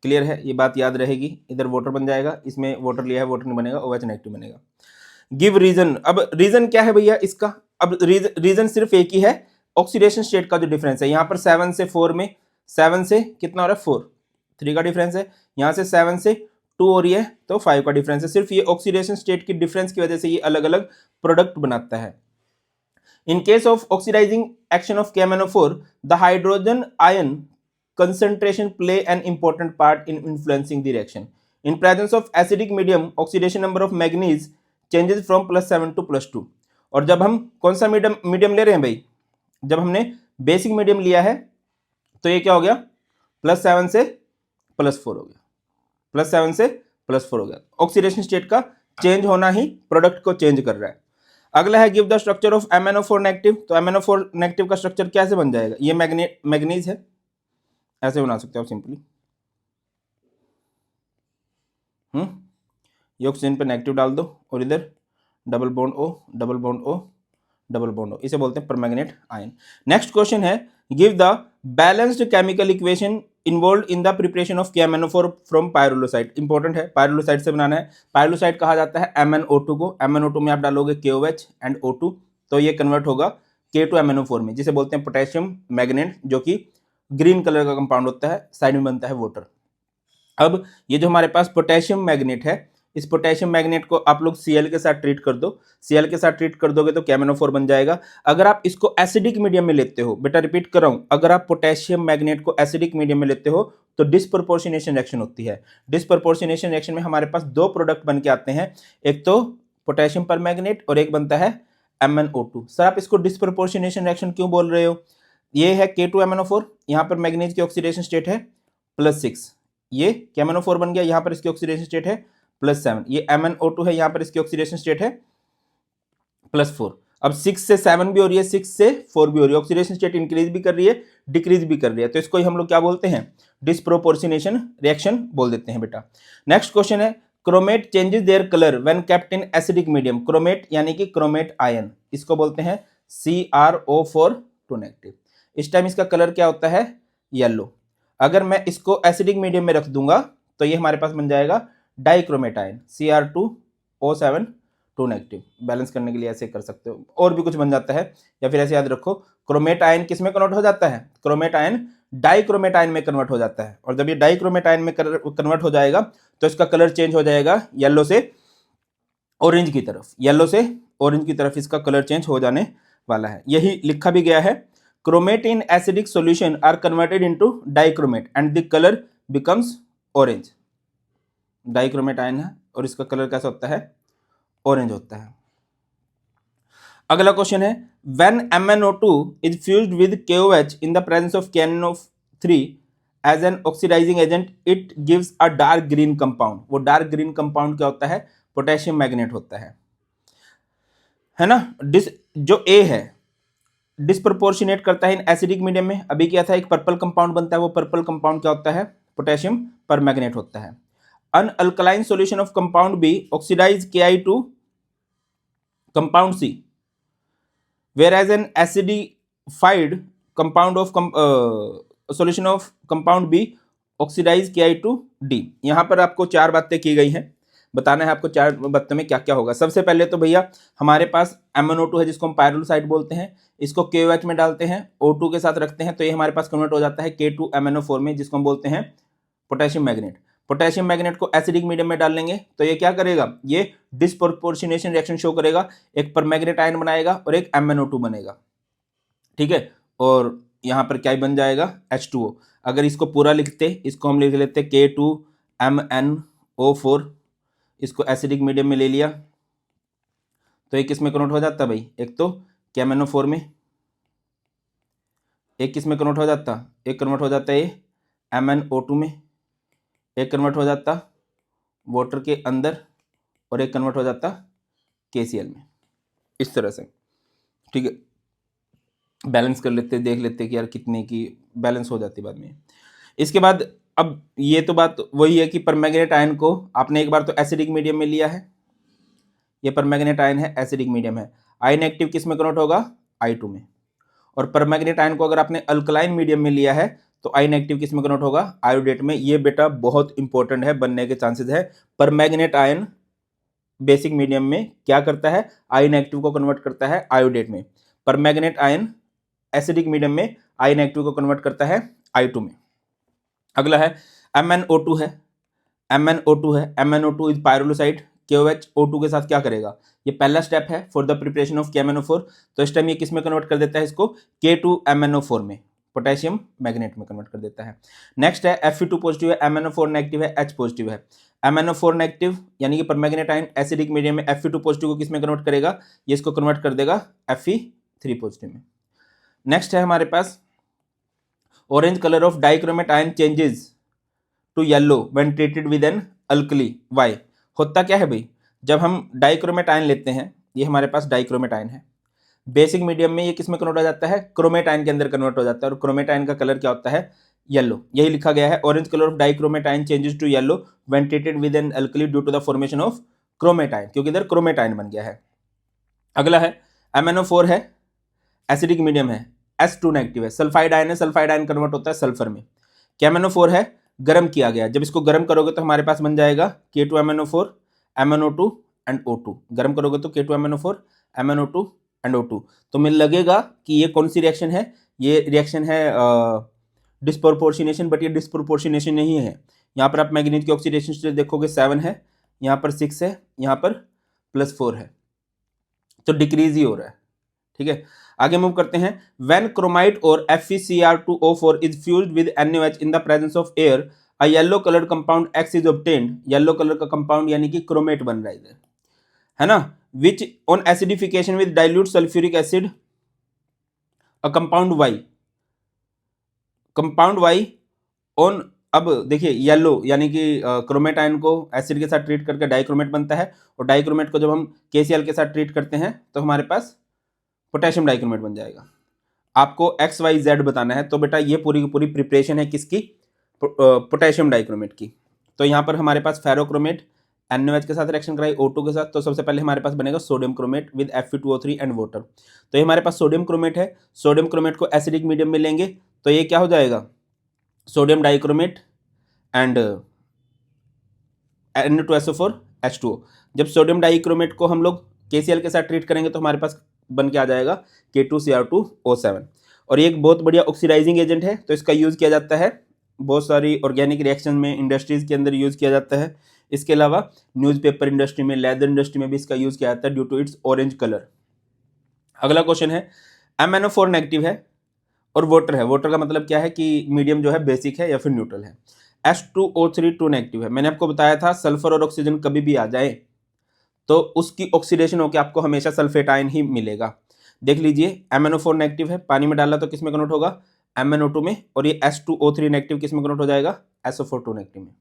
Speaker 1: क्लियर है, ये बात याद रहेगी। इधर वाटर बन जाएगा, इसमें वाटर लिया है, वाटर नहीं बनेगा, OH नेगेटिव बनेगा। गिव रीजन, अब रीजन क्या है भैया इसका, अब रीजन सिर्फ एक ही है, ऑक्सीडेशन स्टेट का जो डिफरेंस है, यहाँ पर 7 से 4 में, 7 से कितना हो रहा है 4, 3 का डिफरेंस है, यहाँ से 7 से 2 हो रही है तो 5 का डिफरेंस है। सिर्फ ये ऑक्सीडेशन स्टेट की डिफरेंस की वजह से ये अलग अलग प्रोडक्ट बनाता है। In case of oxidizing action of KMnO4, the hydrogen ion concentration play an important part in influencing the reaction. In presence of acidic medium, oxidation number of manganese changes from +7 to +2. और जब हम कौन सा medium ले रहे हैं भाई, जब हमने बेसिक मीडियम लिया है तो ये क्या हो गया, +7 से +4 हो गया, +7 से +4 हो गया। ऑक्सीडेशन स्टेट का चेंज होना ही प्रोडक्ट को चेंज कर रहा है। अगला है give the structure of MnO4 negative, तो MnO4 नेगेटिव का स्ट्रक्चर कैसे बन जाएगा, ये मैग्नीज है, ऐसे बना सकते हो आप सिंपली, ये ऑक्सीजन पे नेगेटिव डाल दो और इधर double bond O, double bond O, double bond O, इसे बोलते हैं परमैग्नेट आयन। नेक्स्ट क्वेश्चन है, give the balanced chemical equation involve in the preparation of KMnO4 from pyrolusite. Important है, पायरोलोसाइट से बनाना है। पायरोलोसाइट कहा जाता है MnO2 को, MnO2 में आप डालोगे KOH एंड O2 तो ये कन्वर्ट होगा K2MnO4 में, जिसे बोलते हैं पोटेशियम मैग्नेट, जो कि ग्रीन कलर का कंपाउंड होता है, साइड में बनता है वाटर। अब ये जो हमारे पास पोटेशियम मैग्नेट है, इस पोटेशियम मैग्नेट को आप लोग Cl के साथ ट्रीट कर दो, Cl के साथ ट्रीट कर दोगे तो KMnO4 बन जाएगा। अगर आप इसको एसिडिक मीडियम में लेते हो, बेटा रिपीट कर रहा हूं, अगर आप पोटेशियम मैग्नेट को एसिडिक मीडियम में लेते हो तो डिस्प्रपोर्शनेशन रिएक्शन होती है। डिस्प्रपोर्शनेशन रिएक्शन में हमारे पास दो प्रोडक्ट बन के आते हैं, एक तो पोटेशियम परमैग्नेट और एक बनता है MnO2। सर आप इसको डिस्प्रपोर्शनेशन रिएक्शन क्यों बोल रहे हो, ये है K2MnO4, यहाँ पर मैग्नीज की ऑक्सीडेशन स्टेट है +6, ये KMnO4 बन गया, यहाँ पर इसकी ऑक्सीडेशन स्टेट है +7, ये MnO2 है, यहाँ पर इसकी ऑक्सीडेशन स्टेट है +4। अब 6 से 7 भी हो रही है, 6 से 4 भी हो रही है, ऑक्सीडेशन स्टेट इंक्रीज भी कर रही है, डिक्रीज भी कर रही है, तो इसको ही हम लोग क्या बोलते हैं, डिस्प्रोपोर्शनेशन रिएक्शन बोल देते हैं बेटा। नेक्स्ट क्वेश्चन है, chromate changes their colour when kept in acidic medium. Chromate यानी कि क्रोमेट आयन, इसको बोलते हैं CrO4 नेगेटिव। इस टाइम इसका कलर क्या होता है, येलो। अगर मैं इसको एसिडिक मीडियम में रख दूंगा तो ये हमारे पास बन जाएगा dichromate ion Cr2O7 negative. Balance करने के लिए ऐसे कर सकते हो, और भी कुछ बन जाता है, या फिर ऐसे याद रखो, क्रोमेट आयन किस में कन्वर्ट हो जाता है, क्रोमेट आयन डाइक्रोमेट आयन में कन्वर्ट हो जाता है, और जब ये डाइक्रोमेट आयन में कन्वर्ट हो जाएगा तो इसका कलर चेंज हो जाएगा येलो से ऑरेंज की तरफ, येलो से ऑरेंज की तरफ इसका कलर चेंज हो जाने वाला है। यही लिखा भी गया है, chromate in acidic solution are converted into dichromate and the colour becomes orange. Dichromate ion है और इसका कलर कैसा होता है, ऑरेंज होता है। अगला क्वेश्चन है, when MnO2 is fused with KOH in the presence of KNO3 as an oxidising agent it gives a dark green compound. वो डार्क ग्रीन कंपाउंड क्या होता है, पोटेशियम मैग्नेट होता है ना। जो A है डिस्प्रोपोर्शनेट करता है इन एसिडिक मीडियम में। अभी क्या था, एक पर्पल कंपाउंड बनता है, वो पर्पल कंपाउंड क्या होता है, पोटेशियम परमैग्नेट होता है। An alkaline solution of compound B oxidise Ki2 compound C, whereas an acidified compound of solution of compound B oxidise Ki2D। यहां पर आपको चार बातें की गई हैं, बताना है आपको चार बातों में क्या क्या होगा। सबसे पहले तो भैया हमारे पास MnO2 है जिसको हम पायरोलसाइड बोलते हैं, इसको KOH में डालते हैं, O2 के साथ रखते हैं, तो ये हमारे पास कन्वर्ट हो जाता है K2MnO4 में, जिसको हम बोलते हैं पोटेशियम मैग्नेट। पोटेशियम मैग्नेट को एसिडिक मीडियम में डाल लेंगे तो ये क्या करेगा, ये डिस्प्रोपोर्शनेशन रिएक्शन शो करेगा, एक परमैग्नेट आयन बनाएगा और एक MnO2 बनेगा, ठीक है। और यहाँ पर क्या बन जाएगा, H2O। अगर इसको पूरा लिखते, इसको हम लिख लेते K2MnO4, इसको एसिडिक मीडियम में ले लिया तो एक किस में कन्वर्ट हो जाता भाई, एक तो KMnO4 में, एक किस में कन्वर्ट हो जाता, एक कन्वर्ट हो जाता है ये MnO2 में, एक कन्वर्ट हो जाता वाटर के अंदर, और एक कन्वर्ट हो जाता KCl में, इस तरह से, ठीक है। बैलेंस कर लेते, देख लेते कि यार कितने की बैलेंस हो जाती बाद में। इसके बाद अब ये तो बात वही है कि परमैग्नेट आयन को आपने एक बार तो एसिडिक मीडियम में लिया है, ये परमैग्नेट आयन है, एसिडिक मीडियम है, आई नेगेटिव किस में कन्वर्ट होगा, I2 में। और परमैग्नेट आयन को अगर आपने अल्कलाइन मीडियम में लिया है तो आई नेगेटिव किस में कन्वर्ट होगा, आयोडेट में। ये बेटा बहुत इंपॉर्टेंट है, बनने के चांसेस है। परमैग्नेट आयन बेसिक मीडियम में क्या करता है, आई नेगेटिव को कन्वर्ट करता है आयोडेट में। परमैग्नेट आयन एसिडिक मीडियम में आई नेगेटिव को कन्वर्ट करता है I2 में। अगला है MnO2 है, MnO2 इज पायरोलोसाइड, KOH O2 के साथ क्या करेगा, ये पहला स्टेप है for the preparation of KMnO4, तो इस टाइम ये किस में कन्वर्ट कर देता है, इसको K2MnO4 में, पोटेशियम मैग्नेट में कन्वर्ट कर देता है। नेक्स्ट है Fe2 पॉजिटिव है, MnO4 नेगेटिव है, H पॉजिटिव है। MnO4 नेगेटिव यानी कि परमैग्नेट आयन एसिडिक मीडियम में Fe2 पॉजिटिव को किस में कन्वर्ट करेगा, ये इसको कन्वर्ट कर देगा Fe3 पॉजिटिव में। नेक्स्ट है हमारे पास orange colour of dichromate ion changes to yellow when treated with an alkali. Why, होता क्या है भाई, जब हम डाइक्रोमेट आयन लेते हैं, ये हमारे पास डाइक्रोमेट आयन है, बेसिक मीडियम में ये किस में कन्वर्ट हो जाता है, क्रोमेट आयन के अंदर कन्वर्ट हो जाता है, और क्रोमेट आयन का कलर क्या होता है, येलो। यही लिखा गया है, orange colour of dichromate ion changes to yellow when treated with an alkali due to the formation of chromate ion, क्योंकि इधर क्रोमेट आयन बन गया है। अगला है MnO4 है, एसिडिक मीडियम है, H2 नेगेटिव है, सल्फाइड आयन है, सल्फाइड आयन कन्वर्ट होता है सल्फर में। KMnO4 है, गर्म किया गया, जब इसको गर्म करोगे तो हमारे पास बन जाएगा K2MnO4 MnO2 एंड O2। गर्म करोगे तो K2MnO4 MnO2 एंड O2। तो मिल लगेगा कि ये कौन सी रिएक्शन है, ये रिएक्शन है डिस्प्रोपोर्शनेशन, बट ये डिस्प्रोपोर्शनेशन नहीं है। यहाँ पर आप मैग्नीज की ऑक्सीडेशन स्टेट देखोगे 7 है, यहाँ पर 6 है, यहाँ पर +4 है, तो डिक्रीज ही हो रहा है, ठीक है। आगे मूव करते हैं, when chromite ore FeCr2O4 is fused with NaOH in the presence of air a yellow coloured compound X is obtained. Yellow colour का कंपाउंड यानी कि क्रोमेट बन रहा है इधर, है ना, which on acidification with dilute sulphuric acid a compound Y, compound Y on, अब देखिए येलो यानी कि क्रोमेट आयन को एसिड के साथ ट्रीट करके डाइक्रोमेट बनता है, और डाइक्रोमेट को जब हम KCl के साथ ट्रीट करते हैं तो हमारे पास पोटेशियम डाइक्रोमेट बन जाएगा। आपको एक्स वाई जेड बताना है, तो बेटा ये पूरी की पूरी प्रिपरेशन है किसकी, पोटेशियम डाइक्रोमेट की। तो यहाँ पर हमारे पास फेरोक्रोमेट NaOH के साथ रिएक्शन कराई O2 के साथ, तो सबसे पहले हमारे पास बनेगा sodium chromate with Fe2O3 and water. तो ये हमारे पास सोडियम क्रोमेट है, सोडियम क्रोमेट को एसिडिक मीडियम में लेंगे तो ये क्या हो जाएगा, sodium dichromate and Na2SO4 H2O। जब सोडियम डाइक्रोमेट को हम लोग KCl के साथ ट्रीट करेंगे तो हमारे पास बन के आ जाएगा K2Cr2O7। और ये एक बहुत बढ़िया ऑक्सीडाइजिंग एजेंट है, तो इसका यूज किया जाता है बहुत सारी ऑर्गेनिक रिएक्शन में, इंडस्ट्रीज के अंदर यूज किया जाता है। इसके अलावा न्यूज़पेपर इंडस्ट्री में, लेदर इंडस्ट्री में भी इसका यूज किया जाता है due to its orange colour. अगला क्वेश्चन है, MnO4 नेगेटिव है और वाटर है, वाटर का मतलब क्या है कि मीडियम जो है बेसिक है या फिर न्यूट्रल है। H2O3 2 नेगेटिव है। मैंने आपको बताया था सल्फर और ऑक्सीजन कभी भी आ जाए तो उसकी ऑक्सीडेशन होकर आपको हमेशा सल्फेट आयन ही मिलेगा। देख लीजिए MnO4 नेगेटिव है, पानी में डाला तो किस में कन्वर्ट होगा, MnO2 में, और ये H2O3 नेगेटिव किस में कन्वर्ट हो जाएगा, SO4 2 नेगेटिव में,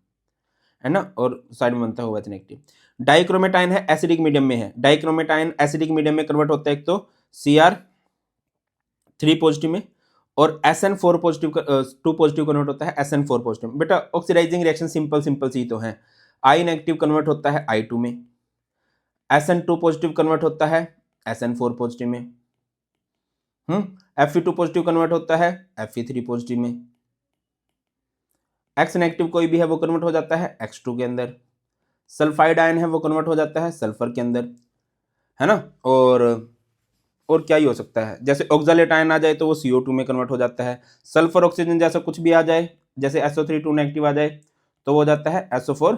Speaker 1: है ना, और साइड में बनता है OH नेगेटिव। डाइक्रोमेट आयन है, एसिडिक मीडियम में है, डाइक्रोमेट आयन एसिडिक मीडियम में कन्वर्ट होता है एक तो Cr3 पॉजिटिव में, और SN4 पॉजिटिव 2 पॉजिटिव कन्वर्ट होता है SN4 पॉजिटिव। बेटा ऑक्सीडाइजिंग रिएक्शन सिंपल सी तो है, I नेगेटिव कन्वर्ट होता है I2 में, SN2 पॉजिटिव कन्वर्ट होता है SN4 पॉजिटिव में, Fe2 पॉजिटिव कन्वर्ट होता है Fe3 पॉजिटिव में, X नेगेटिव कोई भी है वो कन्वर्ट हो जाता है X2 के अंदर, सल्फाइड आयन है वो कन्वर्ट हो जाता है सल्फर के अंदर, है ना। और क्या ही हो सकता है, जैसे ऑक्सालेट आयन आ जाए तो वो CO2 में कन्वर्ट हो जाता है, सल्फर ऑक्सीजन जैसा कुछ भी आ जाए, जैसे SO3 2 नेगेटिव आ जाए तो वो हो जाता है SO4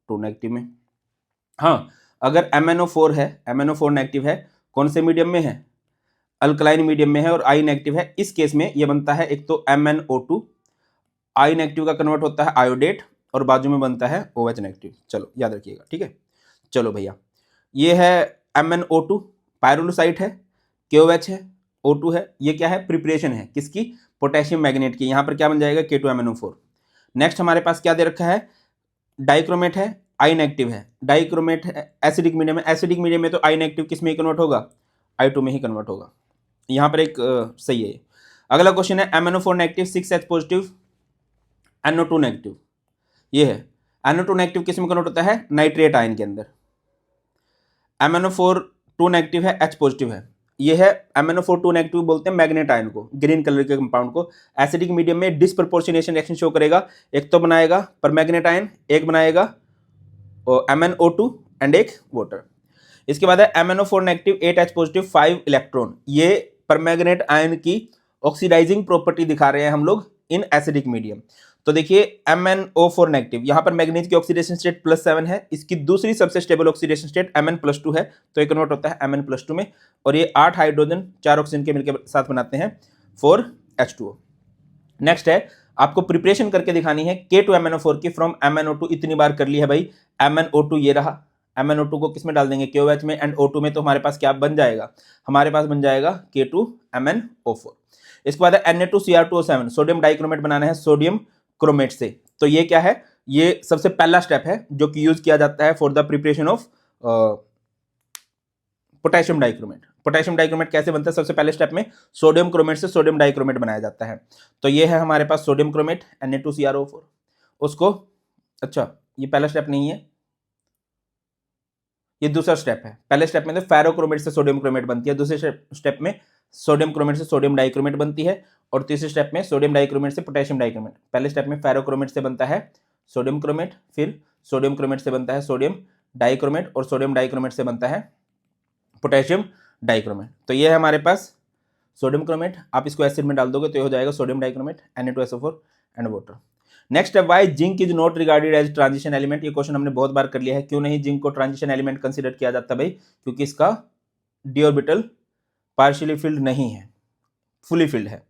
Speaker 1: 2 नेगेटिव में। हाँ, अगर MnO4 है, MnO4 नेगेटिव है, कौन से मीडियम में है, अल्कलाइन मीडियम में है और I नेगेटिव है, इस केस में ये बनता है एक तो MnO2, I नेगेटिव का कन्वर्ट होता है आयोडेट और बाजू में बनता है OH नेगेटिव। चलो याद रखिएगा, ठीक है। चलो भैया, ये है MnO2 पायरोलुसाइट है, KOH है, O2 है, ये क्या है, प्रिपरेशन है किसकी, पोटेशियम मैग्नेट की। यहाँ पर क्या बन जाएगा, K2MnO4। नेक्स्ट हमारे पास क्या दे रखा है, डाइक्रोमेट है, I नेगेटिव है, डाइक्रोमेट है, एसिडिक मीडियम है, एसिडिक मीडियम में तो I नेगेटिव किस में ही कन्वर्ट होगा, I2 में ही कन्वर्ट होगा। यहाँ पर एक सही है। अगला क्वेश्चन है MnO4 negative 6H positive NO2 negative, ये है NO2 नेगेटिव किस में कन्वर्ट होता है, नाइट्रेट आयन के अंदर। MnO4 2 नेगेटिव है, H पॉजिटिव है, ये है MnO4 2 नेगेटिव बोलते हैं मैग्नेट आयन को, ग्रीन कलर के कंपाउंड को। एसिडिक मीडियम में डिसप्रपोर्शनेशन रिएक्शन शो करेगा, एक तो बनाएगा परमैग्नेट आयन, एक बनाएगा MnO2 एंड एक वाटर। इसके बाद है MnO4 negative 8H positive 5 electron, ये परमैग्नेट आयन की ऑक्सीडाइजिंग प्रॉपर्टी दिखा रहे हैं हम लोग इन एसिडिक मीडियम। तो देखिए MnO4 नेगेटिव, यहाँ पर मैग्नीज की ऑक्सीडेशन स्टेट +7 है, इसकी दूसरी सबसे स्टेबल ऑक्सीडेशन स्टेट Mn+2 है, तो ये कन्वर्ट होता है Mn+2 में, और ये 8 हाइड्रोजन 4 ऑक्सीजन के मिलकर साथ बनाते हैं 4H2O। नेक्स्ट है, आपको प्रिपरेशन करके दिखानी है K2MnO4 की फ्रॉम MnO2। इतनी बार कर ली है भाई, MnO2 ये रहा, MnO2 को किस में डाल देंगे, KOH में, एंड O2 में, तो हमारे पास क्या बन जाएगा, हमारे पास बन जाएगा K2MnO4। इसके बाद है Na2Cr2O7, सोडियम डाइक्रोमेट बनाना है सोडियम क्रोमेट से। तो ये क्या है, ये सबसे पहला स्टेप है जो कि यूज किया जाता है for the preparation of potassium dichromate. Potassium dichromate कैसे बनता है, सबसे पहले स्टेप में सोडियम क्रोमेट से सोडियम डाइक्रोमेट बनाया जाता है। तो ये है हमारे पास सोडियम क्रोमेट Na2CrO4, उसको, अच्छा ये पहला स्टेप नहीं है, ये दूसरा स्टेप है। पहले स्टेप में तो फेरोक्रोमेट से सोडियम क्रोमेट बनती है, दूसरे स्टेप में सोडियम क्रोमेट से सोडियम डाइक्रोमेट बनती है, और तीसरे स्टेप में सोडियम डाइक्रोमेट से पोटेशियम डाइक्रोमेट। पहले स्टेप में फेरोक्रोमेट से बनता है सोडियम क्रोमेट, फिर सोडियम क्रोमेट से बनता है सोडियम डाइक्रोमेट, और सोडियम डाइक्रोमेट से बनता है पोटेशियम डाइक्रोमेट। तो ये है हमारे पास सोडियम क्रोमेट, आप इसको एसिड में डाल दोगे तो ये हो जाएगा sodium dichromate Na2SO4 and water. Next है, why zinc is not regarded as transition element. ये क्वेश्चन हमने बहुत बार कर लिया है, क्यों नहीं जिंक को ट्रांजिशन एलिमेंट कंसीडर किया जाता भाई, क्योंकि इसका डी ऑर्बिटल पार्शियली फिल्ड नहीं है, फुली फिल्ड है।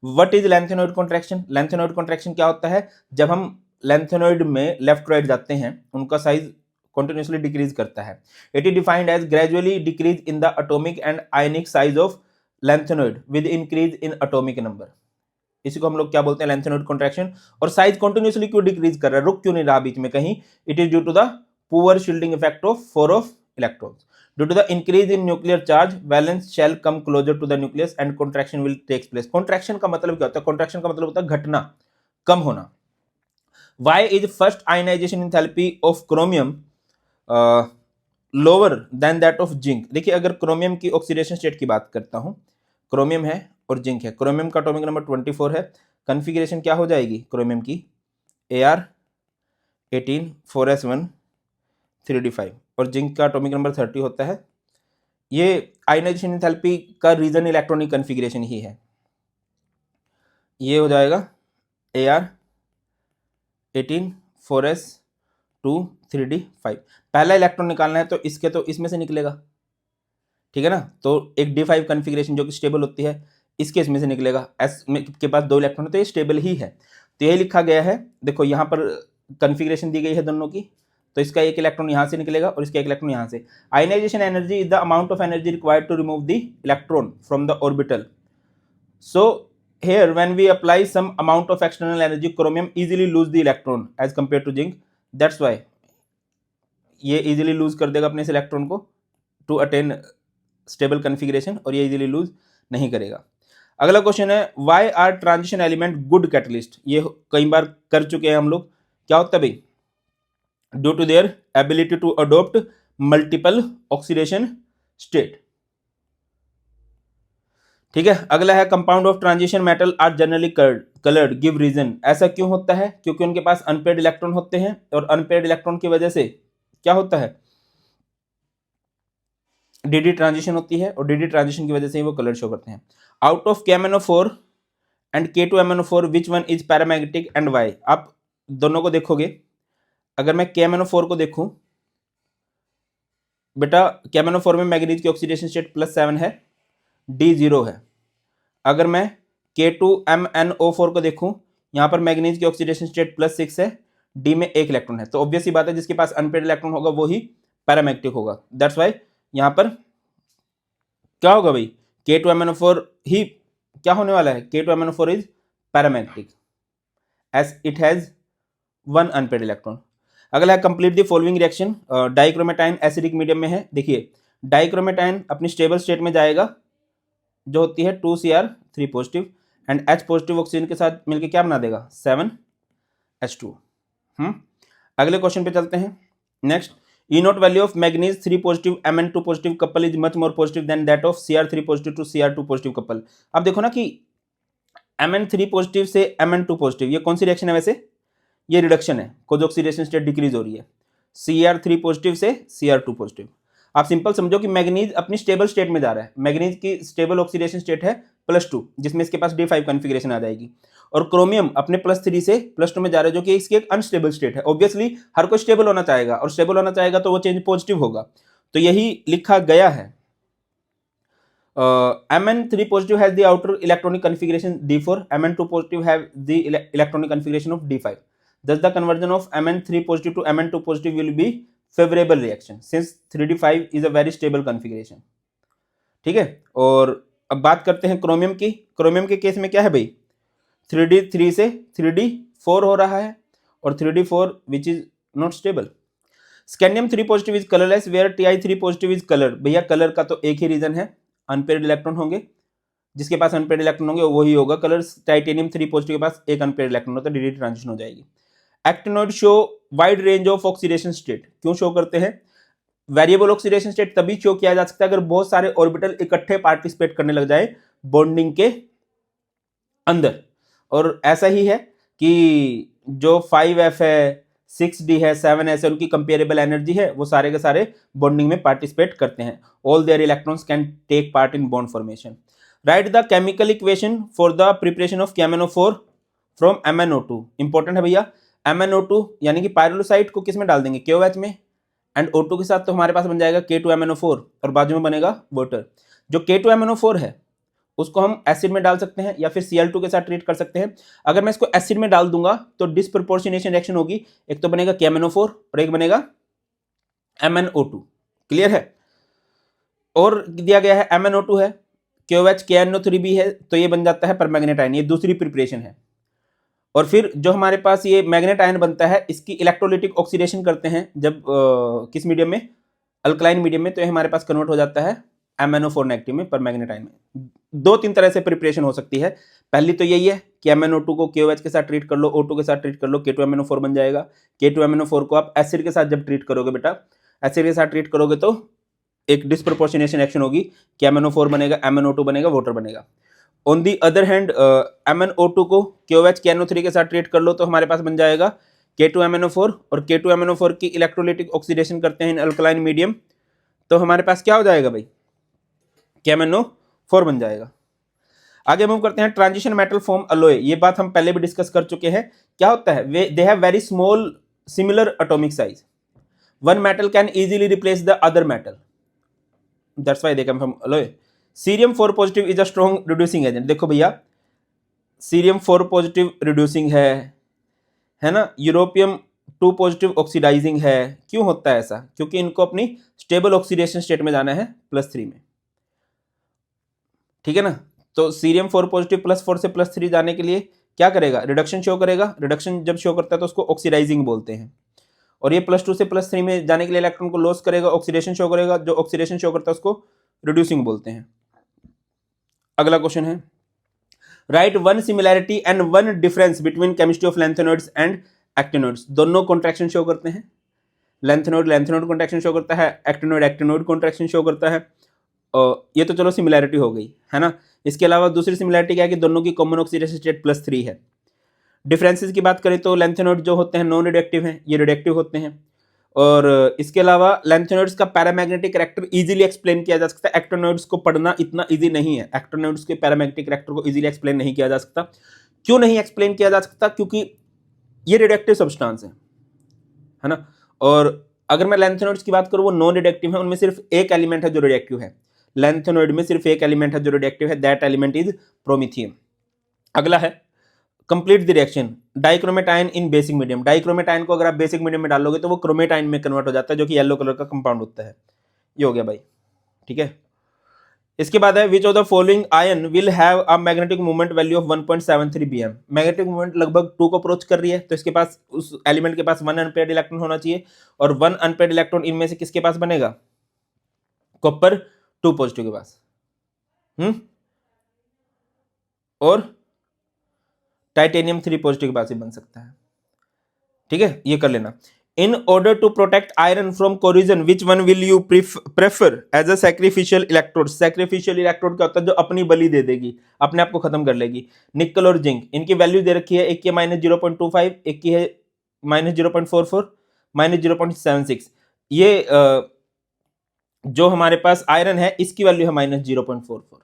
Speaker 1: What is lanthanoid contraction, lanthanoid contraction क्या होता है, जब हम लैंथेनॉइड में लेफ्ट राइट जाते हैं उनका साइज continuously डिक्रीज करता है। It is defined as gradually decrease in the atomic and ionic size of lanthanoid with increase in atomic number. इसी को हम लोग क्या बोलते हैं, लैंथेनॉइड कॉन्ट्रैक्शन। और साइज कंटिन्यूअसली क्यों डिक्रीज कर रहा है, रुक क्यों नहीं रहा बीच में कहीं, it is due to the poor shielding effect of 4 f electrons. Due to the increase in nuclear charge valence shell come closer to the nucleus and contraction will takes place. Contraction का मतलब क्या होता है? Contraction का मतलब होता है घटना, कम होना। Why is first ionisation enthalpy of chromium lower than that of zinc. देखिए अगर क्रोमियम की ऑक्सीडेशन स्टेट की बात करता हूं, क्रोमियम है और जिंक है, क्रोमियम का एटॉमिक नंबर 24 है, कॉन्फ़िगरेशन क्या हो जाएगी क्रोमियम की? Ar18 4s1 3d5, और जिंक का एटॉमिक नंबर 30 होता है। ये आयनाइजेशन एंथैल्पी का रीजन इलेक्ट्रॉनिक कॉन्फ़िगरेशन ही है। ये हो जाएगा Ar18 4s2 3d5। पहला इलेक्ट्रॉन निकालना है तो इसके तो इसमें से निकलेगा, ठीक है ना। तो एक d5 कॉन्फ़िगरेशन जो कि स्टेबल होती है, इसके इसमें से निकलेगा। s में के पास 2 इलेक्ट्रॉन है तो ये स्टेबल ही है। तो यही लिखा गया है, देखो यहाँ पर कॉन्फ़िगरेशन दी गई है दोनों की, तो इसका एक इलेक्ट्रॉन यहाँ से निकलेगा और इसका एक इलेक्ट्रॉन यहाँ से। Ionisation energy is the amount of energy required to remove the electron from the orbital. So here when we apply some amount of external energy, chromium easily lose the electron as compared to zinc, that's why ये easily lose कर देगा अपने इस electron को to attain stable configuration, और ये easily lose नहीं करेगा। अगला क्वेश्चन है why are transition element good catalyst। ये कई बार कर चुके हैं हम लोग। क्या होता है भाई? due to their ability to adopt multiple oxidation state, ठीक है। अगला है compound of transition metal are generally coloured, give reason. ऐसा क्यों होता है? क्योंकि उनके पास अनपेयर्ड इलेक्ट्रॉन होते हैं, और अनपेयर्ड इलेक्ट्रॉन की वजह से क्या होता है? डीडी ट्रांजिशन होती है, और डीडी ट्रांजिशन की वजह से ही वो कलर शो करते हैं। Out of KMnO4 and K2MnO4 which one is paramagnetic and why. आप दोनों को देखोगे, अगर मैं KMnO4 को देखूं, बेटा KMnO4 में मैग्नीज की ऑक्सीडेशन स्टेट +7 है, D0 है। अगर मैं K2MnO4 को देखूं, यहां पर मैग्नीज की ऑक्सीडेशन स्टेट +6 है, D में एक इलेक्ट्रॉन है। तो ऑब्वियस ही बात है जिसके पास अनपेयर्ड इलेक्ट्रॉन होगा वो ही पैरामैग्नेटिक होगा। दैट्स वाई यहां पर क्या होगा भाई? K2MnO4 ही क्या होने वाला है? K2MnO4 is paramagnetic as it has 1 unpaired electron. अगला है complete the following reaction. Dichromate ion acidic medium में है। देखिए डाइक्रोमेटाइन अपनी स्टेबल स्टेट में जाएगा जो होती है 2Cr3 positive, and H positive oxygen के साथ मिलकर क्या बना देगा? 7H2। अगले क्वेश्चन पे चलते हैं। Next, E naught value of manganese 3 positive Mn2 positive couple is much more positive than that of Cr3 positive to Cr2 positive couple. अब देखो ना कि Mn3 पॉजिटिव से Mn2 पॉजिटिव, ये कौन सी रिएक्शन है वैसे? ये रिडक्शन है, कोज ऑक्सीडेशन स्टेट डिक्रीज हो रही है। Cr3 पॉजिटिव से Cr2 पॉजिटिव। आप सिंपल समझो कि मैग्नीज अपनी स्टेबल स्टेट में जा रहा है। मैग्नीज की स्टेबल ऑक्सीडेशन स्टेट है +2, जिसमें इसके पास D5 कॉन्फ़िगरेशन आ जाएगी, और क्रोमियम अपने +3 से +2 में जा रहा है, जो कि इसकी एक अनस्टेबल स्टेट है। ऑब्वियसली हर कोई स्टेबल होना चाहेगा, और स्टेबल होना चाहेगा तो वो चेंज पॉजिटिव होगा। तो यही लिखा गया है। Mn3 positive has the outer electronic configuration D4, Mn2 positive have the electronic configuration of D5. Thus the conversion of Mn3 positive to Mn2 positive will be favorable reaction since 3D5 is a very stable configuration. ठीक है। और अब बात करते हैं chromium की। Chromium के case में क्या है भाई? 3D3 से 3D4 हो रहा है, और 3D4 which is not stable. Scandium 3 positive is colourless where Ti3 positive is coloured. भैया कलर का तो एक ही रीजन है, अनपेयर्ड इलेक्ट्रॉन होंगे, जिसके पास अनपेयर्ड इलेक्ट्रॉन होंगे वही होगा कलर। टाइटेनियम 3 पॉजिटिव के पास एक अनपेयर्ड इलेक्ट्रॉन होता है, डीडी ट्रांजिशन हो जाएगी। Actinoid show wide range of oxidation state. क्यों शो करते हैं? वेरिएबल ऑक्सीडेशन स्टेट तभी शो किया जा सकता है अगर बहुत सारे ऑर्बिटल इकट्ठे पार्टिसिपेट करने लग जाए बॉन्डिंग के अंदर। और ऐसा ही है कि जो 5F है, 6D है, 7S है, उनकी कंपेरेबल एनर्जी है, वो सारे के सारे बॉन्डिंग में पार्टिसिपेट करते हैं। All their electrons can take part in bond formation. Write the chemical equation for the preparation of KMnO4 from MnO2। Important है भैया। MnO2 यानी कि पायरोलोसाइट को किस में डाल देंगे? KOH में, एंड O2 के साथ तो हमारे पास बन जाएगा K2MnO4, और बाजू में बनेगा वाटर। जो K2MnO4 है उसको हम एसिड में डाल सकते हैं या फिर Cl2 के साथ ट्रीट कर सकते हैं। अगर मैं इसको एसिड में डाल दूंगा तो डिस्प्रपोर्शनेशन रिएक्शन होगी, एक तो बनेगा KMnO4 और एक बनेगा MnO2। क्लियर है? और दिया गया है MnO2 है, KOH KNO3 भी है, तो ये बन जाता है परमैग्नेट आयन। ये दूसरी प्रिपरेशन है। और फिर जो हमारे पास ये मैग्नेट आयन बनता है, इसकी इलेक्ट्रोलिटिक ऑक्सीडेशन करते हैं जब किस मीडियम में? अल्कलाइन मीडियम में तो ये हमारे पास कन्वर्ट हो जाता है MnO4 नेगेटिव में परमैग्नेट आयन में। दो तीन तरह से प्रिपरेशन हो सकती है। पहली तो यही है कि MnO2 को KOH के साथ ट्रीट कर लो, O2 के साथ ट्रीट कर लो, K2MnO4 बन जाएगा। K2MnO4 को आप एसिड के साथ जब ट्रीट करोगे बेटा, एसिड के साथ ट्रीट करोगे तो एक डिस्प्रोपोर्शनेशन एक्शन होगी कि MnO4 बनेगा, MnO2 बनेगा, वाटर बनेगा। On the other hand MnO2 को KOH KNO3 के साथ ट्रीट कर लो तो हमारे पास बन जाएगा K2MnO4, और K2MnO4 की इलेक्ट्रोलाइटिक ऑक्सीडेशन करते हैं इन अल्कलाइन मीडियम, तो हमारे पास क्या हो जाएगा भाई, KMnO4 बन जाएगा। आगे मूव करते हैं, ट्रांजिशन मेटल फॉर्म अलोय। ये बात हम पहले भी डिस्कस कर चुके हैं। क्या होता है, they have very small similar atomic size, one metal can easily replace the other metal, that's why they come from alloy. Cerium 4 positive is a strong reducing agent. देखो भैया, सीरियम 4 पॉजिटिव रिड्यूसिंग है ना, europium 2 positive oxidising है। क्यों होता है ऐसा, क्योंकि इनको अपनी स्टेबल ऑक्सीडेशन स्टेट में जाना है +3 में, ठीक है ना। तो सीरियम 4 पॉजिटिव +4 से +3 जाने के लिए क्या करेगा, रिडक्शन शो करेगा। रिडक्शन जब शो करता है तो उसको ऑक्सीडाइजिंग बोलते हैं। और ये +2 से +3 में जाने के लिए इलेक्ट्रॉन को लॉस करेगा, ऑक्सीडेशन शो करेगा। जो ऑक्सीडेशन शो करता है उसको रिड्यूसिंग बोलते हैं। अगला क्वेश्चन है, right one similarity and one difference between chemistry of lanthanoids and actinoids. दोनों कॉन्ट्रैक्शन शो करते हैं। लैंथेनॉइड कॉन्ट्रैक्शन शो करता है, एक्टिनॉइड कॉन्ट्रैक्शन शो करता है। ये तो चलो सिमिलैरिटी हो गई, है ना। इसके अलावा दूसरी सिमिलैरिटी क्या है कि दोनों की कॉमन ऑक्सीडेशन स्टेट +3 है। डिफरेंसेस की बात करें तो लैंथेनॉइड जो होते हैं नॉन रिडक्टिव हैं, ये रिडक्टिव होते हैं। और इसके अलावा लैंथेनॉइड्स का पैरामैग्नेटिक कैरेक्टर इजीली एक्सप्लेन किया जा सकता है। एक्टिनॉइड्स को पढ़ना इतना इजी नहीं है, एक्टिनॉइड्स के पैरामैग्नेटिक कैरेक्टर को इजीली एक्सप्लेन नहीं किया जा सकता। क्यों नहीं एक्सप्लेन किया जा सकता, क्योंकि ये रिडक्टिव सब्सटेंस है ना। और अगर मैं लैंथेनॉइड्स की बात करूं, वो नॉन रिडक्टिव है, उनमें सिर्फ एक एलिमेंट है जो रिडक्टिव है। लैंथेनॉइड में सिर्फ एक एलिमेंट है जो रिडक्टिव है, दैट एलिमेंट इज प्रोमीथियम। अगला है, complete the reaction dichromate ion in basic medium. Dichromate ion को अगर आप बेसिक मीडियम में डालोगे तो वो क्रोमेटाइन में कन्वर्ट हो जाता है, जो कि येलो कलर का कंपाउंड होता है। ये हो गया भाई, ठीक है। इसके बाद है, which of the following ion will have a magnetic moment value of 1.73 bm। Magnetic moment लगभग 2 को अप्रोच कर रही है, तो इसके पास, उस एलिमेंट के पास 1 अनपेयर्ड इलेक्ट्रॉन होना चाहिए। और 1 अनपेयर्ड इलेक्ट्रॉन इनमें से किसके पास बनेगा, कॉपर 2 पॉजिटिव के पास, और टाइटेनियम 3 पॉजिटिव के पास ही बन सकता है, ठीक है। ये कर लेना। In order to protect iron from corrosion which one will you prefer as a sacrificial electrode. Sacrificial electrode क्या होता है, जो अपनी बलि दे देगी, अपने आप को खत्म कर लेगी। निकल और जिंक, इनकी वैल्यू दे रखी है, एक की -0.25, एक की है -0.44, -0.76। ये जो हमारे पास आयरन है इसकी वैल्यू है -0.44।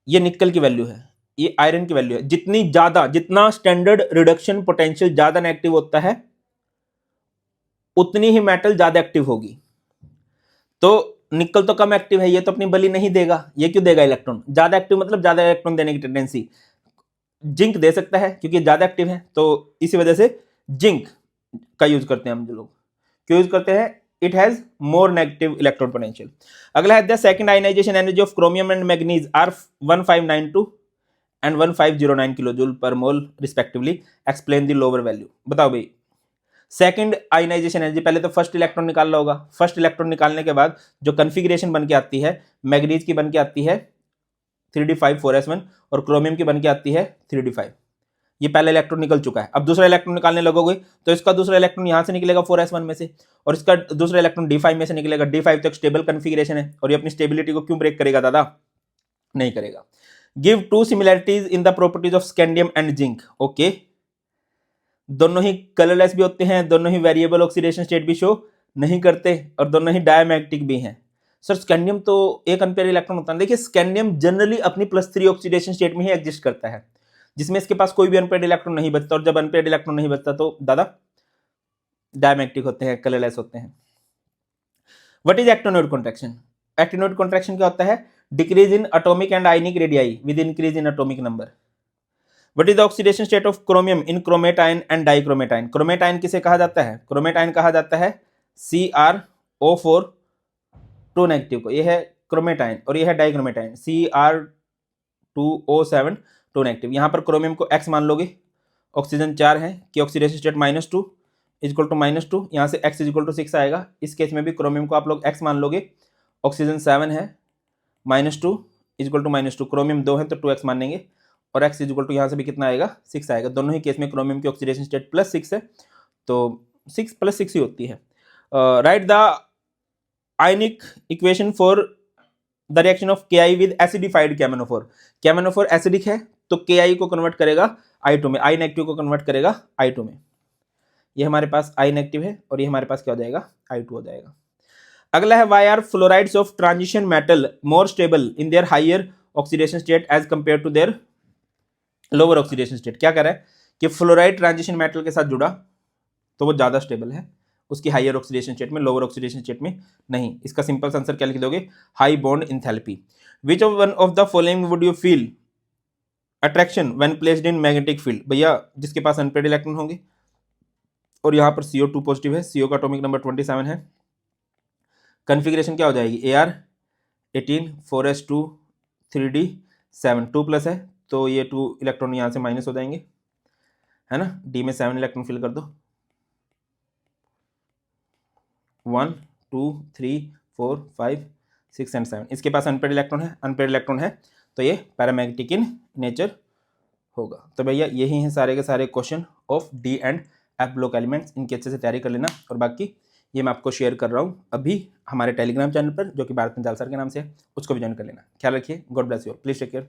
Speaker 1: ये निकल की वैल्यू है, ये आयरन की वैल्यू है। जितनी ज्यादा, जितना स्टैंडर्ड रिडक्शन पोटेंशियल ज्यादा नेगेटिव होता है, उतनी ही मेटल ज्यादा एक्टिव होगी। तो निकल तो कम एक्टिव है, ये तो अपनी बलि नहीं देगा। ये क्यों देगा इलेक्ट्रॉन, ज्यादा एक्टिव मतलब ज्यादा इलेक्ट्रॉन देने की टेंडेंसी। जिंक दे सकता है क्योंकि ज्यादा एक्टिव है, तो इसी वजह से जिंक का यूज करते हैं हम जो लोग। क्यों यूज करते हैं, it has more negative electron potential. अगला है, the second ionisation energy of chromium and manganese are 1592 and 1509 kilojoule per mole respectively. Explain the lower value. बताओ भाई, सेकंड आयनाइजेशन एनर्जी, पहले तो फर्स्ट इलेक्ट्रॉन निकालना होगा। फर्स्ट इलेक्ट्रॉन निकालने के बाद जो कन्फिग्रेशन बन के आती है, मैग्नीज की बन के आती है 3d5 4s1, और क्रोमियम की बन के आती है 3d5। ये पहला इलेक्ट्रॉन निकल चुका है। अब दूसरा इलेक्ट्रॉन निकालने लगोगे तो इसका दूसरा इलेक्ट्रॉन यहां से निकलेगा 4s1 में से, और इसका दूसरा इलेक्ट्रॉन d5 में से निकलेगा। d5 तो एक स्टेबल कन्फिग्रेशन है, और ये अपनी स्टेबिलिटी को क्यों ब्रेक करेगा दादा, नहीं करेगा। Give 2 similarities in the properties of scandium and zinc. Okay, दोनों ही कलरलेस भी होते हैं, दोनों ही वेरिएबल ऑक्सीडेशन स्टेट भी शो नहीं करते, और दोनों ही डायमैग्नेटिक भी हैं। सर स्कैंडियम तो एक अनपेयर इलेक्ट्रॉन होता है। देखिए, स्कैंडियम जनरली अपनी +3 ऑक्सीडेशन स्टेट में ही एग्जिस्ट करता है, जिसमें इसके पास कोई भी अनपेयर्ड इलेक्ट्रॉन नहीं बचता। और जब अनपेयर्ड इलेक्ट्रॉन नहीं बचता तो दादा डायमैग्नेटिक होते हैं, कलरलेस होते हैं। What is actinoid contraction. Actinoid contraction क्या होता है, decrease in atomic and ionic radii with increase in atomic number. What is the oxidation state of chromium in chromatin and dichromatan? Chromatin किसे कहा जाता है, क्रोमेटाइन कहा जाता है CrO4 2 नेगेटिव को। ये है क्रोमेटाइन, और ये है डाइक्रोमेटाइन Cr2O7 2 नेगेटिव। यहाँ पर क्रोमियम को X मान लोगे, ऑक्सीजन 4 है कि ऑक्सीडेशन स्टेट -2, इक्वल टू -2, यहाँ से x इक्वल टू 6 आएगा। इस केस में भी क्रोमियम को आप लोग x मान लोगे, ऑक्सीजन 7 है, -2 इक्वल टू -2, क्रोमियम 2 है तो 2x मानेंगे, और x इक्वल टू यहाँ से भी कितना आएगा, 6 आएगा। दोनों ही केस में क्रोमियम की ऑक्सीडेशन स्टेट +6 है, तो 6 + 6 ही होती है। Write the ionic equation for the reaction of Ki with acidified KMnO4। KMnO4 acidic है तो Ki को कन्वर्ट करेगा I2 में, I नेगेटिव को कन्वर्ट करेगा I2 में। ये हमारे पास I नेगेटिव है और ये हमारे पास क्या हो जाएगा, I2 हो जाएगा। अगला है why are fluorides of transition metal more stable in their higher oxidation state as compare to their lower oxidation state. क्या कह रहा है कि फ्लोराइड ट्रांजिशन मेटल के साथ जुड़ा तो वो ज्यादा स्टेबल है उसकी हायर ऑक्सीडेशन स्टेट में, लोअर ऑक्सीडेशन स्टेट में नहीं। इसका सिंपल आंसर क्या लिख दोगे, high bond enthalpy. Which of one of the following would you feel attraction when placed in magnetic field. भैया जिसके पास अनपेयर्ड इलेक्ट्रॉन होंगे, और यहाँ पर CO2 पॉजिटिव है, CO का एटॉमिक नंबर 27 है। कन्फिग्रेशन क्या हो जाएगी, Ar18 4s2 3d7, 2+ है तो ये 2 इलेक्ट्रॉन यहाँ से माइनस हो जाएंगे, है ना। डी में 7 इलेक्ट्रॉन फिल कर दो, 1 2 3 4 5 6 एंड 7। इसके पास अनपेयर्ड इलेक्ट्रॉन है तो ये पैरामैग्नेटिक इन नेचर होगा। तो भैया यही हैं सारे के सारे question of D and F block elements. इनकी अच्छे से तैयारी कर लेना, और बाकी ये मैं आपको शेयर कर रहा हूँ अभी हमारे टेलीग्राम चैनल पर, जो कि भारत पंचाल सर के नाम से है, उसको भी ज्वाइन कर लेना। ख्याल रखिए, God bless you, please take care.